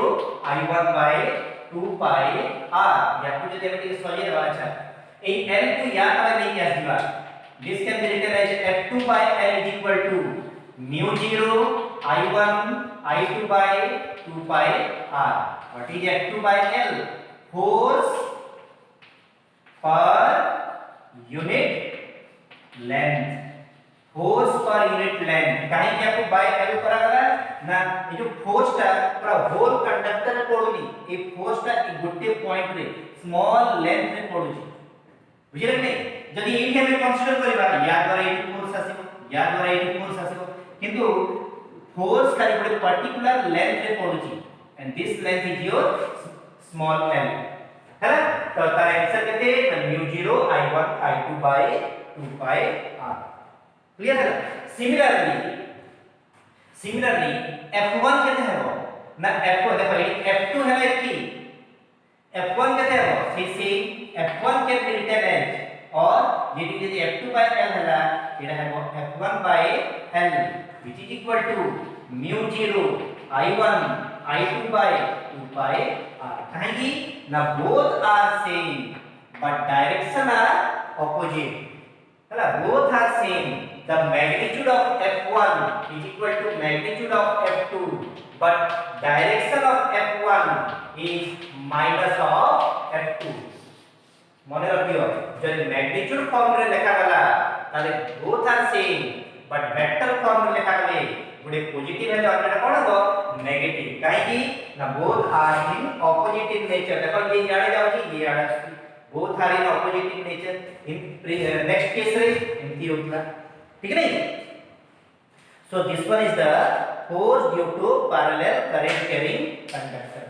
S1: I1 by 2 pi r या कुछ जब ये solve करवा अच्छा ए l को याद करा नहीं किया दिवा this can be written as f2 by l is equal to mu0 I1 I2 by 2 pi r what is f2 by l force per unit length force per unit length कहीं कि आपको by l करा गला ना ये जो force टा पूरा होल कंडक्टर रे पडुनी ए फोर्स टा ए गुटे पॉइंट रे स्मॉल लेंथ रे पडुची बुझिले कि जदी एठी हम कंसीडर करबा या द्वारा एठी फोर्स आसीबो या द्वारा एठी फोर्स आसीबो किंतु फोर्स खाली गोटे पर्टिकुलर लेंथ रे पडुची and this length is your small l है ना तो तार आंसर केते mu0 I1 I2 by 2 pi r clear है सिमिलरली f1 केते है ना f1 देखो f2 है कि f1 केते है से f1 के रिटर्न एज और ये यदि f2 by l है एटा है f1 by l which is equal to mu0 I1 I2 by 2 pi r कहेंगी ना both are same but direction are opposite है ना both are same the magnitude of f1 is equal to magnitude of f2 but direction of f1 is minus of f2 মনে রাখিও যদি magnitude form রে লেখা গলা তাহলে both are same but vector form রে লেখা গলে गोटे पॉजिटिव है अन्यटा कोन हो नेगेटिव काहे कि ना both are in opposite in nature देखो ये याडे जाउची ये याडे आसी both are in opposite in nature in next case रे एमती होतला ठीक नहीं so this one is the force due to parallel current carrying conductor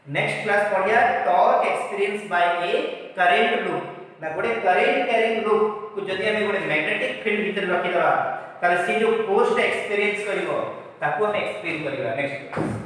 S1: next class पढ़िया torque experienced by a current loop ना गोटे current carrying loop को जदि हम गोटे magnetic field भीतर रखि दवा ताले से जो force एक्सपीरियंस करिवो ताको हम एक्सप्लेन करिवा नेक्स्ट क्लास